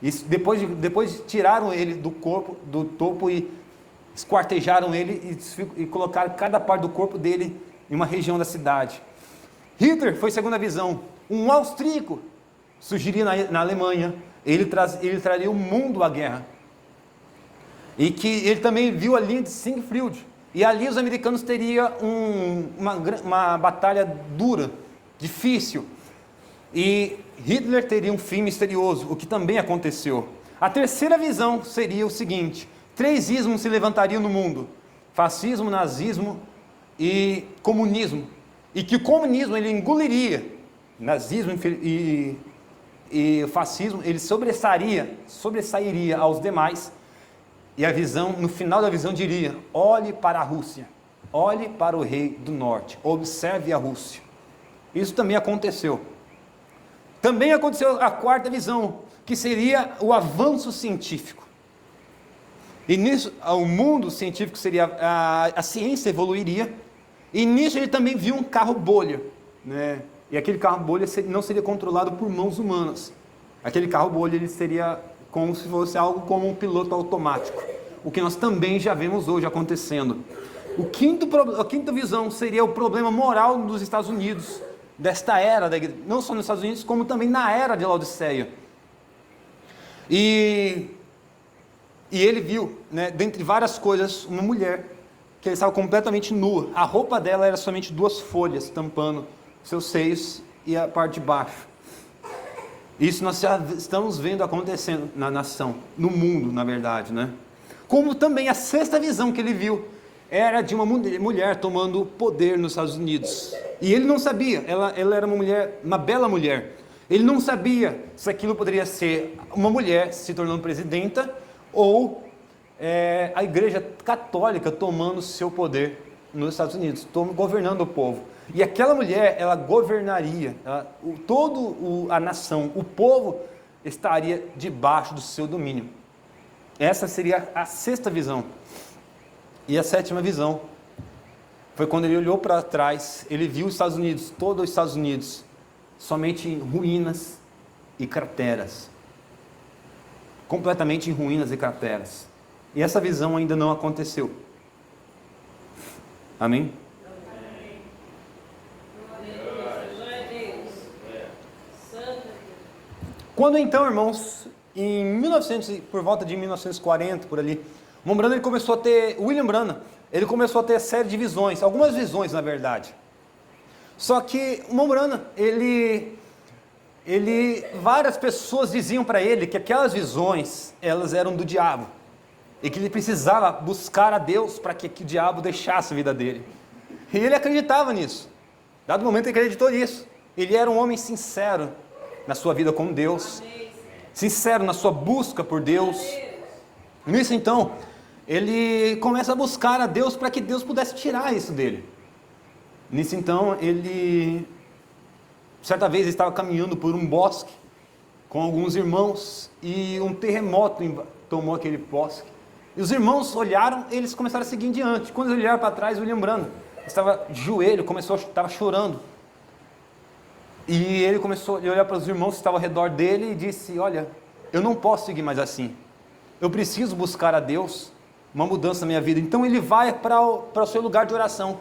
E depois tiraram ele do topo e esquartejaram ele e colocaram cada parte do corpo dele em uma região da cidade. Hitler foi a segunda visão. Um austríaco surgiria na Alemanha ele traria o mundo à guerra. E que ele também viu a linha de Siegfried. E ali os americanos teriam uma batalha dura, difícil. E Hitler teria um fim misterioso, o que também aconteceu. A terceira visão seria o seguinte: 3 ismos se levantariam no mundo: fascismo, nazismo e comunismo. E que o comunismo ele engoliria nazismo e o fascismo, ele sobressairia aos demais. E a visão, no final da visão diria: olhe para a Rússia, olhe para o rei do norte, observe a Rússia. Isso também aconteceu. Também aconteceu a quarta visão, que seria o avanço científico. E nisso, o mundo científico seria, a ciência evoluiria, e nisso ele também viu um carro bolha, né? E aquele carro bolha não seria controlado por mãos humanas. Aquele carro bolha ele seria como se fosse algo como um piloto automático, o que nós também já vemos hoje acontecendo. A quinta visão seria o problema moral dos Estados Unidos, desta era, não só nos Estados Unidos, como também na era de Laodiceia. E ele viu, né, dentre várias coisas, uma mulher que estava completamente nua. A roupa dela era somente 2 folhas tampando seus seios e a parte de baixo. Isso nós já estamos vendo acontecendo na nação, no mundo, na verdade, né? Como também a sexta visão que ele viu era de uma mulher tomando poder nos Estados Unidos. E ele não sabia, ela era uma mulher, uma bela mulher. Ele não sabia se aquilo poderia ser uma mulher se tornando presidenta ou a Igreja Católica tomando seu poder nos Estados Unidos, governando o povo. E aquela mulher, ela governaria a nação, o povo estaria debaixo do seu domínio. Essa seria a sexta visão. E a sétima visão foi quando ele olhou para trás, ele viu os Estados Unidos, todos os Estados Unidos, somente em ruínas e crateras. Completamente em ruínas e crateras. E essa visão ainda não aconteceu. Amém? Quando então, irmãos, por volta de 1940, por ali, William Branham, ele começou a ter série de visões, algumas visões na verdade. Só que o Branham, várias pessoas diziam para ele que aquelas visões, elas eram do diabo. E que ele precisava buscar a Deus para que o diabo deixasse a vida dele. E ele acreditava nisso. Dado momento ele acreditou nisso. Ele era um homem sincero na sua vida com Deus, sincero na sua busca por Deus. Nisso então, ele começa a buscar a Deus para que Deus pudesse tirar isso dele. Nisso então, certa vez ele estava caminhando por um bosque com alguns irmãos e um terremoto tomou aquele bosque. E os irmãos olharam, eles começaram a seguir em diante. Quando eles olharam para trás, William Branham estava de joelho, estava chorando. E ele começou a olhar para os irmãos que estavam ao redor dele e disse: olha, eu não posso seguir mais assim. Eu preciso buscar a Deus, uma mudança na minha vida. Então ele vai para o seu lugar de oração.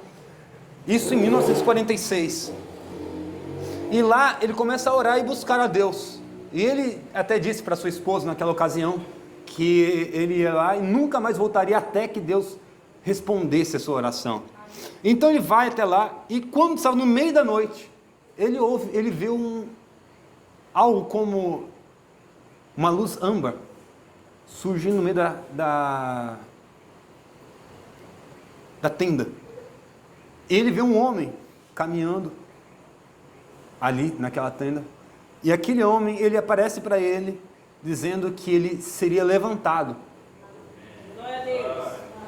Isso em 1946. E lá ele começa a orar e buscar a Deus. E ele até disse para sua esposa naquela ocasião que ele ia lá e nunca mais voltaria até que Deus respondesse a sua oração. Então ele vai até lá e quando estava no meio da noite, ele vê algo como uma luz âmbar surgindo no meio da tenda. Ele vê um homem caminhando ali naquela tenda. E aquele homem, ele aparece para ele dizendo que ele seria levantado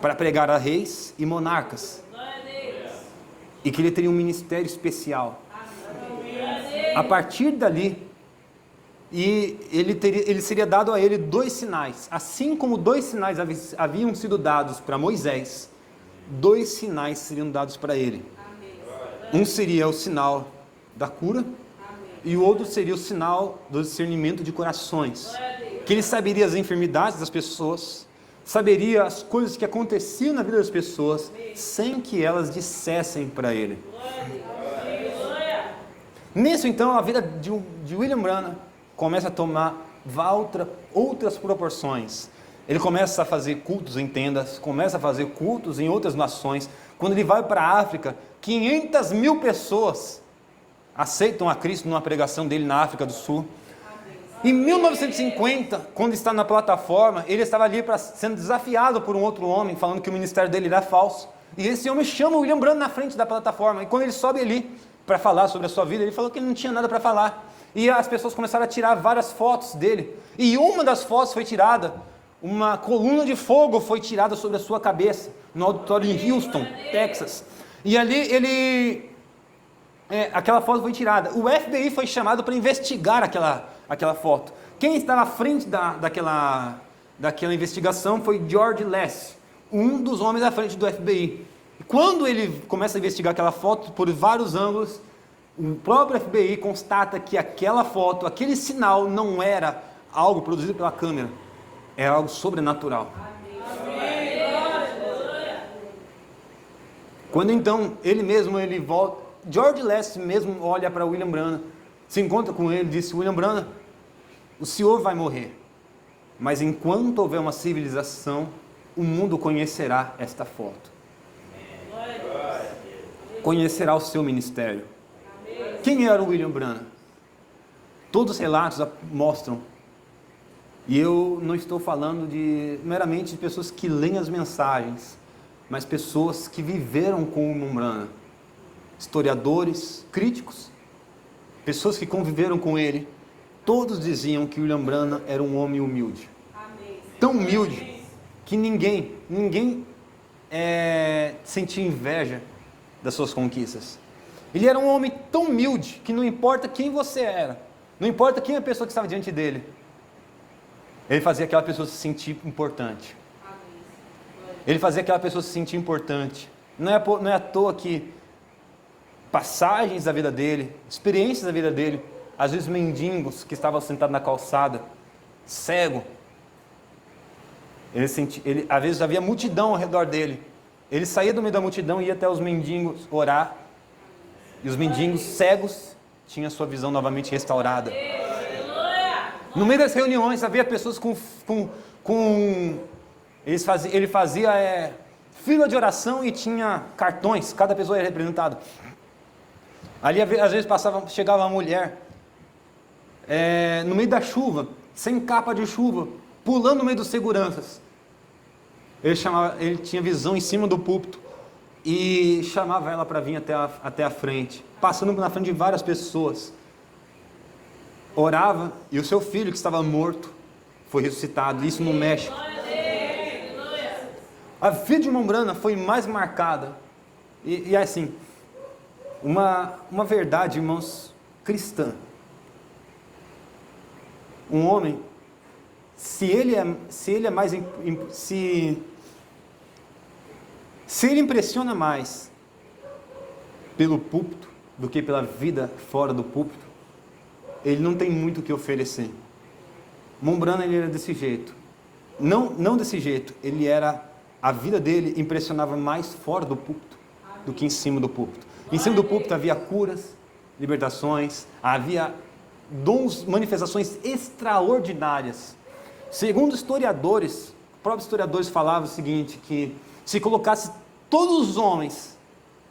para pregar a reis e monarcas. E que ele teria um ministério especial. A partir dali, ele seria dado a ele 2 sinais. Assim como 2 sinais haviam sido dados para Moisés, 2 sinais seriam dados para ele. Um seria o sinal da cura e o outro seria o sinal do discernimento de corações. Que ele saberia as enfermidades das pessoas, saberia as coisas que aconteciam na vida das pessoas, sem que elas dissessem para ele. Nisso então, a vida de William Branham começa a tomar vá a outras proporções. Ele começa a fazer cultos em tendas, começa a fazer cultos em outras nações. Quando ele vai para a África, 500 mil pessoas aceitam a Cristo numa pregação dele na África do Sul. Em 1950, quando está na plataforma, ele estava ali sendo desafiado por um outro homem, falando que o ministério dele era falso. E esse homem chama o William Branham na frente da plataforma. E quando ele sobe ali para falar sobre a sua vida, ele falou que ele não tinha nada para falar. E as pessoas começaram a tirar várias fotos dele. E uma das fotos foi tirada, uma coluna de fogo foi tirada sobre a sua cabeça, no auditório em Houston, Texas. E ali aquela foto foi tirada. O FBI foi chamado para investigar aquela foto. Quem estava à frente daquela investigação foi George Lass, um dos homens à frente do FBI. E quando ele começa a investigar aquela foto por vários ângulos, o próprio FBI constata que aquela foto, aquele sinal não era algo produzido pela câmera, é algo sobrenatural. Quando então ele volta, George Lass mesmo olha para William Branham, se encontra com ele e disse: William Branham, o senhor vai morrer, mas enquanto houver uma civilização, o mundo conhecerá esta foto, conhecerá o seu ministério. Quem era o William Branham? Todos os relatos mostram, e eu não estou falando meramente de pessoas que leem as mensagens, mas pessoas que viveram com o William Branham, historiadores, críticos, pessoas que conviveram com ele, todos diziam que William Branham era um homem humilde. Tão humilde que ninguém sentia inveja das suas conquistas. Ele era um homem tão humilde que não importa quem você era, não importa quem é a pessoa que estava diante dele, ele fazia aquela pessoa se sentir importante. Ele fazia aquela pessoa se sentir importante. Não é à toa que passagens da vida dele, experiências da vida dele, às vezes mendigos que estavam sentados na calçada, cego, às vezes havia multidão ao redor dele, ele saía do meio da multidão e ia até os mendigos orar, e os mendigos cegos tinham sua visão novamente restaurada. No meio das reuniões havia pessoas ele fazia fila de oração e tinha cartões, cada pessoa era representada. Ali às vezes chegava uma mulher no meio da chuva, sem capa de chuva, pulando no meio dos seguranças. Ele tinha visão em cima do púlpito e chamava ela para vir até a frente, passando na frente de várias pessoas. Orava e o seu filho que estava morto foi ressuscitado, isso no México. A vida de William Branham foi mais marcada e assim, uma verdade, irmãos, cristã. Um homem, se ele impressiona mais pelo púlpito do que pela vida fora do púlpito, ele não tem muito o que oferecer. William Branham, ele era desse jeito. Não desse jeito, a vida dele impressionava mais fora do púlpito do que em cima do púlpito. Em cima do púlpito havia curas, libertações, havia dons, manifestações extraordinárias. Segundo historiadores, próprios historiadores falavam o seguinte, que se colocasse todos os homens,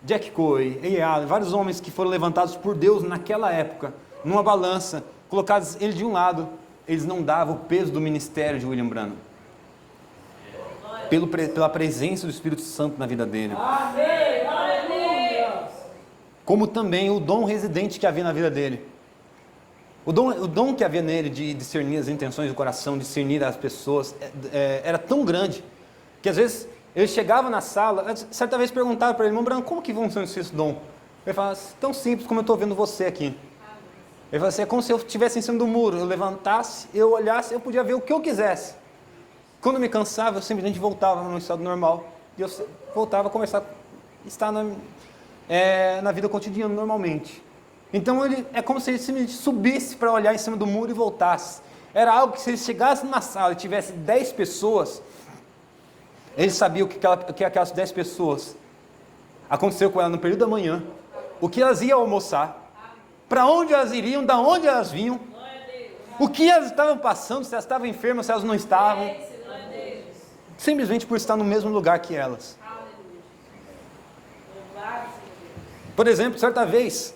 Jack Coe, Allen, vários homens que foram levantados por Deus naquela época, numa balança, colocados ele de um lado, eles não davam o peso do ministério de William Branham, pela presença do Espírito Santo na vida dele. Como também o dom residente que havia na vida dele. O dom que havia nele de discernir as intenções do coração, discernir as pessoas, era tão grande, que às vezes ele chegava na sala, certa vez perguntava para ele: William Branham, como que funciona esse dom? Ele falava: tão simples como eu estou vendo você aqui. Ele falava assim: é como se eu estivesse em cima do muro, eu levantasse, eu olhasse, eu podia ver o que eu quisesse. Quando eu me cansava, eu simplesmente voltava no estado normal, e eu voltava a começar, estar na vida cotidiana normalmente. Então é como se ele simplesmente subisse para olhar em cima do muro e voltasse. Era algo que, se ele chegasse numa sala e tivesse 10 pessoas, ele sabia o que aquelas 10 pessoas aconteceu com ela no período da manhã, o que elas iam almoçar, para onde elas iriam, da onde elas vinham, O que elas estavam passando, se elas estavam enfermas, se elas não estavam, Glória a Deus. simplesmente por estar no mesmo lugar que elas. Aleluia. Louvado seja Deus. Por exemplo, certa vez,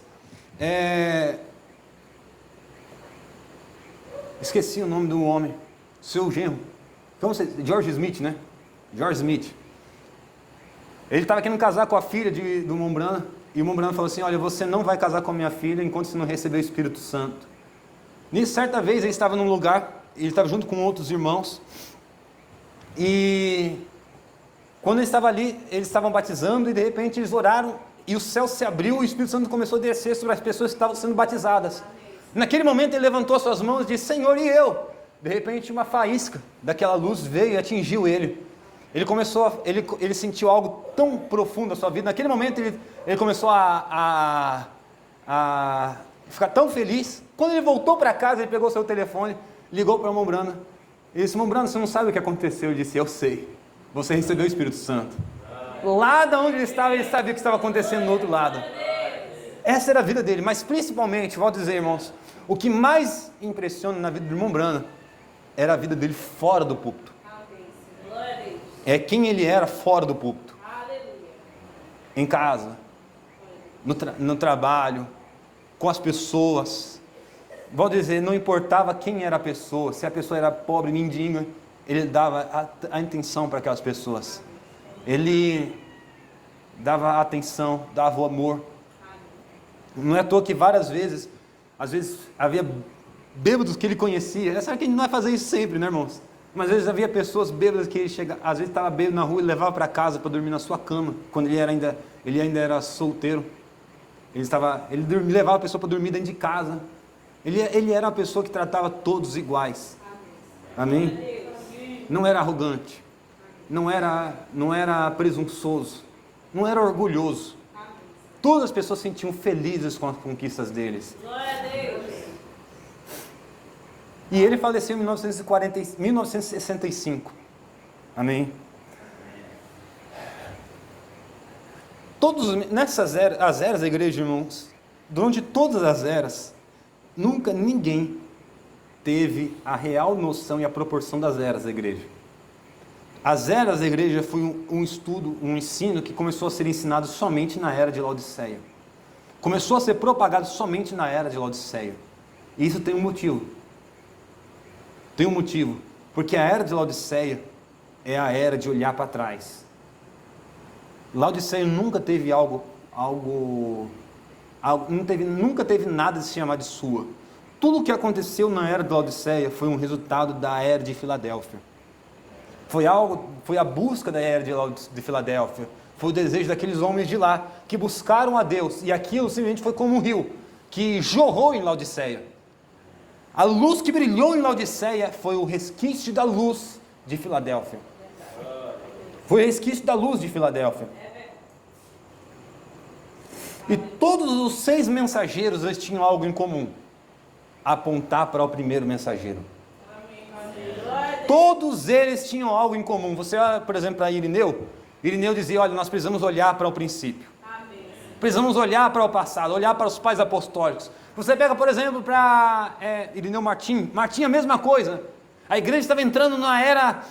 esqueci o nome do homem, seu genro, George Smith, né? George Smith. Ele estava querendo casar com a filha do Mombrana, e o Mombrana falou assim: olha, você não vai casar com a minha filha enquanto você não receber o Espírito Santo. Nisso, certa vez, ele estava num lugar, ele estava junto com outros irmãos, e quando ele estava ali, eles estavam batizando, e de repente eles oraram, e o céu se abriu, e o Espírito Santo começou a descer sobre as pessoas que estavam sendo batizadas. Naquele momento ele levantou suas mãos e disse: Senhor, e eu? De repente uma faísca daquela luz veio e atingiu ele. Ele sentiu algo tão profundo na sua vida. Naquele momento ele começou a ficar tão feliz. Quando ele voltou para casa, ele pegou seu telefone, ligou para o Mombrana. Ele disse: Mombrana, você não sabe o que aconteceu? Ele disse: eu sei, você recebeu o Espírito Santo. Lá de onde ele sabia o que estava acontecendo no outro lado. Essa era a vida dele. Mas principalmente, vou dizer, irmãos, o que mais impressiona na vida do irmão Branham era a vida dele fora do púlpito. Glória a Deus. É quem ele era fora do púlpito. Aleluia. Em casa, no trabalho, com as pessoas. Vou dizer, não importava quem era a pessoa, se a pessoa era pobre, mendiga, ele dava a atenção para aquelas pessoas. Ele dava atenção, dava o amor. Não é à toa que várias vezes, às vezes havia bêbados que ele conhecia. É certo que a gente não vai fazer isso sempre, né, irmãos? Mas às vezes havia pessoas bêbadas que ele chegava, às vezes estava bêbado na rua e levava para casa para dormir na sua cama, quando ele ainda era solteiro. Ele levava a pessoa para dormir dentro de casa. Ele era uma pessoa que tratava todos iguais. Amém? Não era arrogante, não era presunçoso, não era orgulhoso. Todas as pessoas se sentiam felizes com as conquistas deles. Glória a Deus. E ele faleceu em 1965. Amém? As eras da igreja, irmãos, durante todas as eras, nunca ninguém teve a real noção e a proporção das eras da igreja. As eras da igreja foi um ensino que começou a ser ensinado somente na era de Laodiceia. Começou a ser propagado somente na era de Laodiceia. E isso tem um motivo. Tem um motivo. Porque a era de Laodiceia é a era de olhar para trás. Laodiceia nunca teve nunca teve nada de se chamar de sua. Tudo o que aconteceu na era de Laodiceia foi um resultado da era de Filadélfia. Foi a busca da era de Filadélfia. Foi o desejo daqueles homens de lá, que buscaram a Deus. E aquilo simplesmente foi como um rio, que jorrou em Laodiceia. A luz que brilhou em Laodiceia foi o resquício da luz de Filadélfia. Foi o resquício da luz de Filadélfia. E todos os 6 mensageiros, eles tinham algo em comum: apontar para o primeiro mensageiro. Todos eles tinham algo em comum. Você olha, por exemplo, para Irineu dizia: olha, nós precisamos olhar para o princípio. Precisamos olhar para o passado, olhar para os pais apostólicos. Você pega, por exemplo, para Irineu Martim, a mesma coisa. A igreja estava entrando na era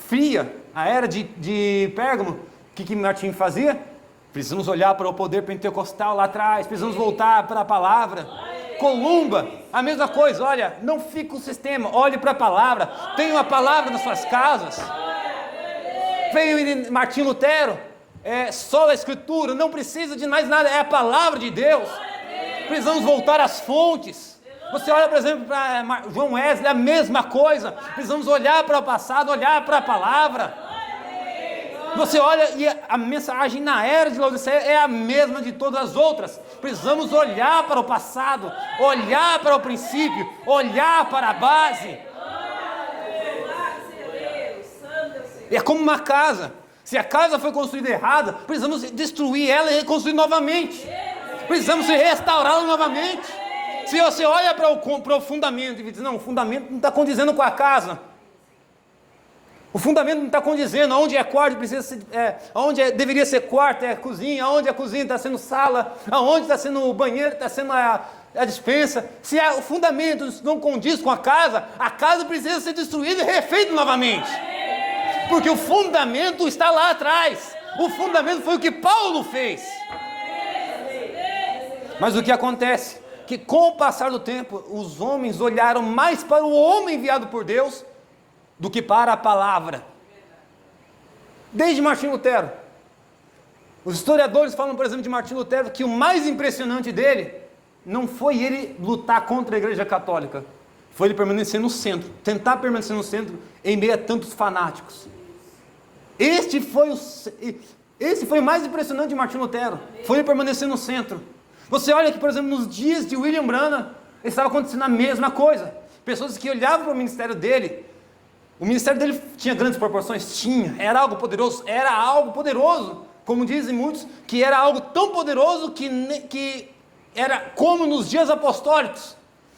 fria, a era de Pérgamo. O que Martim fazia? Precisamos olhar para o poder pentecostal lá atrás, precisamos voltar para a palavra. Columba, a mesma coisa. Olha, não fique com o sistema, olhe para a palavra, tenha a palavra nas suas casas. Veio Martim Lutero, só a escritura, não precisa de mais nada, é a palavra de Deus. Precisamos voltar às fontes. Você olha, por exemplo, para João Wesley, a mesma coisa. Precisamos olhar para o passado, olhar para a palavra. Você olha e a mensagem na era de Laodiceia é a mesma de todas as outras. Precisamos olhar para o passado, olhar para o princípio, olhar para a base. É como uma casa. Se a casa foi construída errada, precisamos destruir ela e reconstruir novamente. Precisamos restaurá-la novamente. Se você olha para o fundamento e diz: não, o fundamento não está condizendo com a casa. O fundamento não está condizendo. Aonde é quarto aonde deveria ser quarto é cozinha, aonde a cozinha está sendo sala, aonde está sendo o banheiro está sendo a despensa, se o fundamento não condiz com a casa precisa ser destruída e refeita novamente. Porque o fundamento está lá atrás. O fundamento foi o que Paulo fez. Mas o que acontece? Que com o passar do tempo, os homens olharam mais para o homem enviado por Deus do que para a palavra. Desde Martim Lutero. Os historiadores falam, por exemplo, de Martim Lutero, que o mais impressionante dele não foi ele lutar contra a Igreja Católica, foi ele permanecer no centro, tentar permanecer no centro em meio a tantos fanáticos. Esse foi o mais impressionante de Martim Lutero, foi ele permanecer no centro. Você olha que, por exemplo, nos dias de William Branham, estava acontecendo a mesma coisa. Pessoas que olhavam para o ministério dele, o ministério dele tinha grandes proporções? Tinha, era algo poderoso, como dizem muitos, que era algo tão poderoso que era como nos dias apostólicos,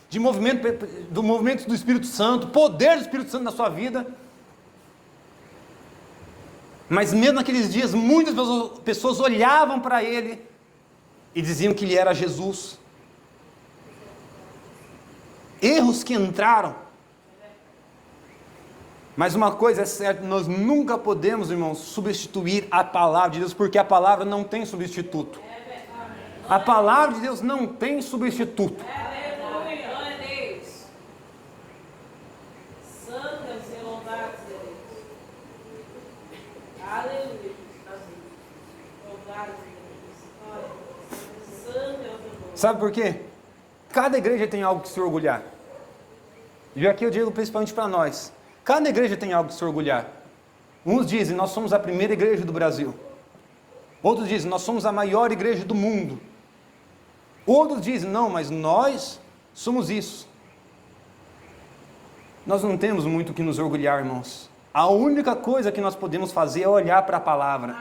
do movimento do Espírito Santo, poder do Espírito Santo na sua vida. Mas mesmo naqueles dias, muitas pessoas olhavam para ele e diziam que ele era Jesus. Erros que entraram. Mas uma coisa é certa, nós nunca podemos, irmãos, substituir a palavra de Deus, porque a palavra não tem substituto. A palavra de Deus não tem substituto. Aleluia, glória a Deus. Santo é o Senhor, louvado seja Deus. Aleluia. Louvado seja Deus. Santo é o Senhor. Sabe por quê? Cada igreja tem algo que se orgulhar. E aqui eu digo principalmente para nós. Cada igreja tem algo que se orgulhar. Uns dizem, nós somos a primeira igreja do Brasil. Outros dizem, nós somos a maior igreja do mundo. Outros dizem, não, mas nós somos isso. Nós não temos muito o que nos orgulhar, irmãos. A única coisa que nós podemos fazer é olhar para a palavra.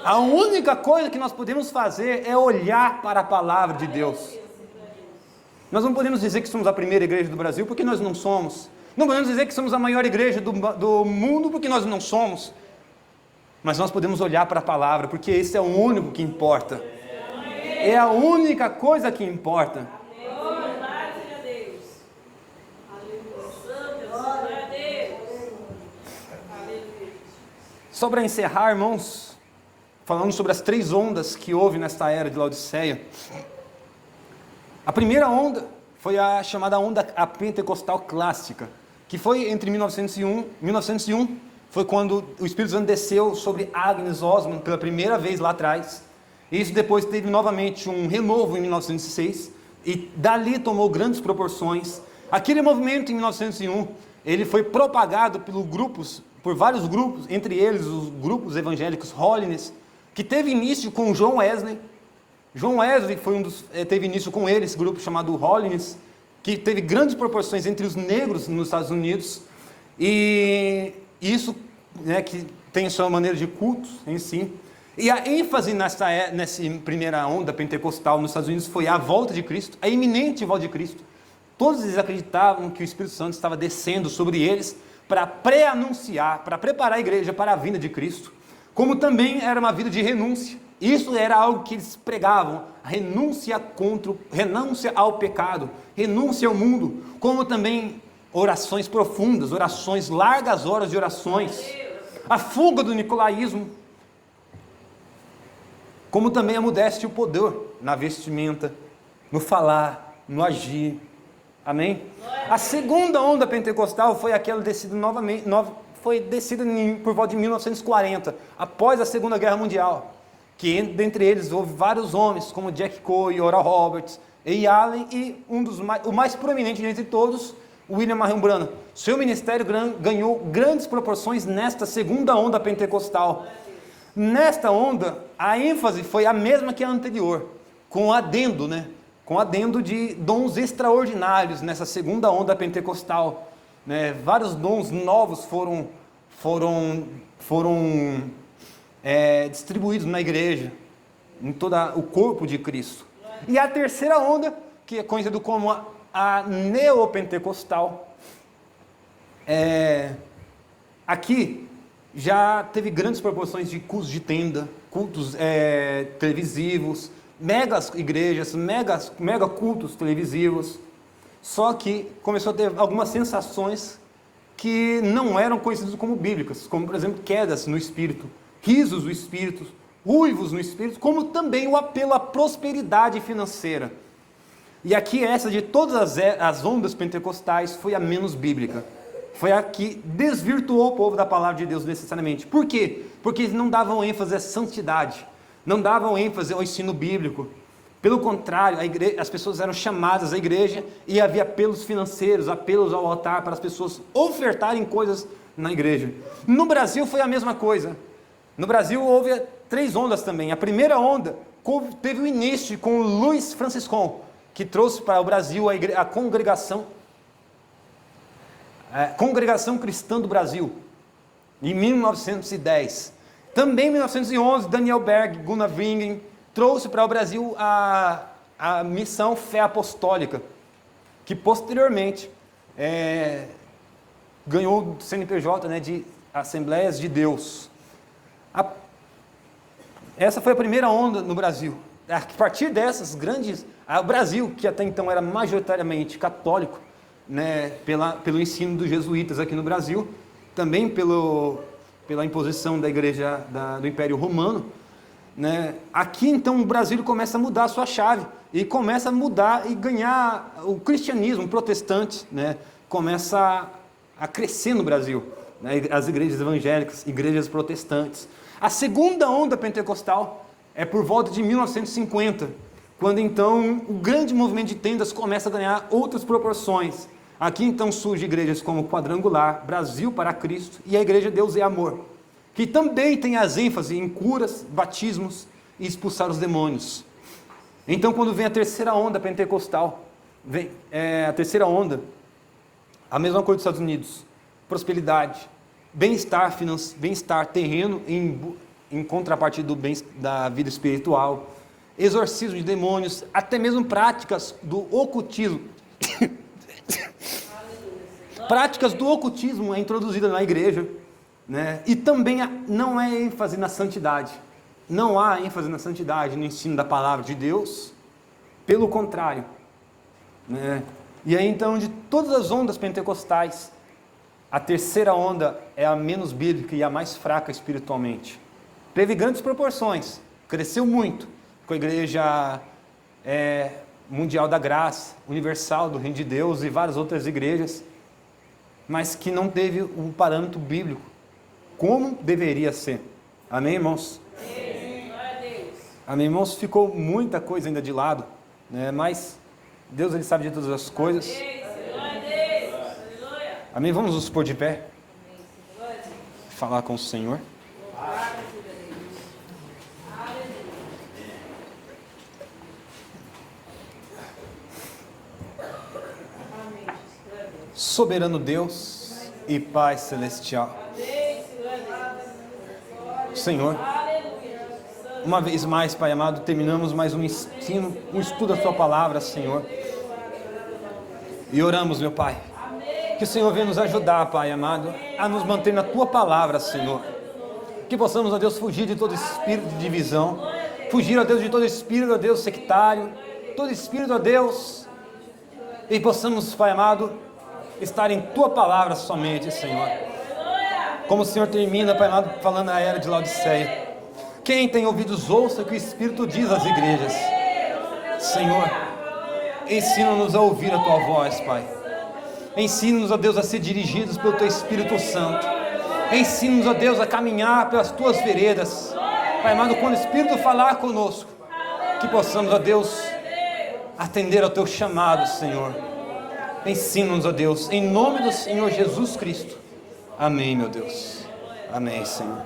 A única coisa que nós podemos fazer é olhar para a palavra de Deus. Nós não podemos dizer que somos a primeira igreja do Brasil, porque nós não somos. Não podemos dizer que somos a maior igreja do mundo, porque nós não somos. Mas nós podemos olhar para a palavra, porque esse é o único que importa. É a única coisa que importa. Só para encerrar, irmãos, falando sobre as 3 ondas que houve nesta era de Laodiceia. A primeira onda foi a chamada onda pentecostal clássica, que foi entre 1901, foi quando o Espírito Santo desceu sobre Agnes Osman pela primeira vez lá atrás. E isso depois teve novamente um renovo em 1906, e dali tomou grandes proporções. Aquele movimento em 1901, ele foi propagado por vários grupos, entre eles os grupos evangélicos Holiness, que teve início com John Wesley. John Wesley teve início com ele, esse grupo chamado Holiness, que teve grandes proporções entre os negros nos Estados Unidos, e isso, né, que tem sua maneira de culto em si. E a ênfase nessa primeira onda pentecostal nos Estados Unidos foi a volta de Cristo, a iminente volta de Cristo. Todos eles acreditavam que o Espírito Santo estava descendo sobre eles para pré-anunciar, para preparar a igreja para a vinda de Cristo, como também era uma vida de renúncia. Isso era algo que eles pregavam, renúncia ao pecado, renúncia ao mundo, como também orações profundas, largas horas de orações, a fuga do nicolaísmo, como também a modéstia e o poder na vestimenta, no falar, no agir. Amém? A segunda onda pentecostal foi aquela descida por volta de 1940, após a Segunda Guerra Mundial, que dentre eles houve vários homens, como Jack Coe, Oral Roberts, E. Allen e o mais proeminente dentre todos, William Marion Branham. Seu ministério ganhou grandes proporções nesta segunda onda pentecostal. Nesta onda, a ênfase foi a mesma que a anterior, com adendo, com adendo de dons extraordinários nessa segunda onda pentecostal. Vários dons novos foram distribuídos na igreja, em todo o corpo de Cristo. E a terceira onda, que é conhecida como a neopentecostal, aqui já teve grandes proporções de cultos de tenda, cultos televisivos, megas igrejas, mega cultos televisivos, só que começou a ter algumas sensações que não eram conhecidas como bíblicas, como, por exemplo, quedas no espírito, risos no espírito, uivos no espírito, como também o apelo à prosperidade financeira. E aqui essa de todas as ondas pentecostais foi a menos bíblica. Foi a que desvirtuou o povo da palavra de Deus necessariamente. Por quê? Porque eles não davam ênfase à santidade, não davam ênfase ao ensino bíblico. Pelo contrário, as pessoas eram chamadas à igreja e havia apelos financeiros, apelos ao altar para as pessoas ofertarem coisas na igreja. No Brasil foi a mesma coisa. No Brasil houve 3 ondas também. A primeira onda teve o início com Luiz Franciscon, que trouxe para o Brasil a Congregação Cristã do Brasil, em 1910. Também em 1911, Daniel Berg, Gunnar Wingen, trouxe para o Brasil a missão Fé Apostólica, que posteriormente ganhou o CNPJ, né, de Assembleias de Deus. Essa foi a primeira onda no Brasil. A partir dessas grandes... O Brasil, que até então era majoritariamente católico, né, pelo ensino dos jesuítas aqui no Brasil, também pela imposição da igreja do Império Romano, né, aqui então o Brasil começa a mudar a sua chave, e começa a mudar e ganhar o cristianismo protestante, né, começa a crescer no Brasil, né, as igrejas evangélicas, igrejas protestantes. A segunda onda pentecostal é por volta de 1950, quando então o grande movimento de tendas começa a ganhar outras proporções. Aqui então surgem igrejas como Quadrangular, Brasil para Cristo e a Igreja Deus é Amor, que também tem as ênfases em curas, batismos e expulsar os demônios. Então quando vem a terceira onda pentecostal, vem a terceira onda, a mesma coisa dos Estados Unidos, prosperidade, bem-estar terreno em contrapartida da vida espiritual, exorcismo de demônios, até mesmo práticas do ocultismo. Práticas do ocultismo é introduzida na igreja, né? E também não é ênfase na santidade. Não há ênfase na santidade no ensino da palavra de Deus. Pelo contrário, né? E aí então, de todas as ondas pentecostais, a terceira onda é a menos bíblica e a mais fraca espiritualmente. Teve grandes proporções, cresceu muito, com a igreja Mundial da Graça, Universal do Reino de Deus e várias outras igrejas, mas que não teve um parâmetro bíblico, como deveria ser. Amém, irmãos? Amém, irmãos? Ficou muita coisa ainda de lado, né? Mas Deus, Ele sabe de todas as coisas. Amém? Vamos nos pôr de pé, falar com o Senhor. Soberano Deus e Pai Celestial, Senhor, uma vez mais, Pai amado, terminamos mais um ensino, um estudo da Tua Palavra, Senhor, e oramos, meu Pai, que o Senhor venha nos ajudar, Pai amado, a nos manter na Tua Palavra, Senhor, que possamos, ó Deus, fugir de todo espírito de divisão, fugir, ó Deus, de todo espírito, ó Deus, sectário, todo espírito, ó Deus, e possamos, Pai amado, estar em Tua Palavra somente, Senhor. Como o Senhor termina, Pai amado, falando na era de Laodiceia. Quem tem ouvidos, ouça o que o Espírito diz às igrejas. Senhor, ensina-nos a ouvir a Tua voz, Pai. Ensina-nos, ó Deus, a ser dirigidos pelo Teu Espírito Santo. Ensina-nos, ó Deus, a caminhar pelas Tuas veredas. Pai amado, quando o Espírito falar conosco, que possamos, ó Deus, atender ao Teu chamado, Senhor. Ensina-nos, ó Deus, em nome do Senhor Jesus Cristo. Amém, meu Deus. Amém, Senhor.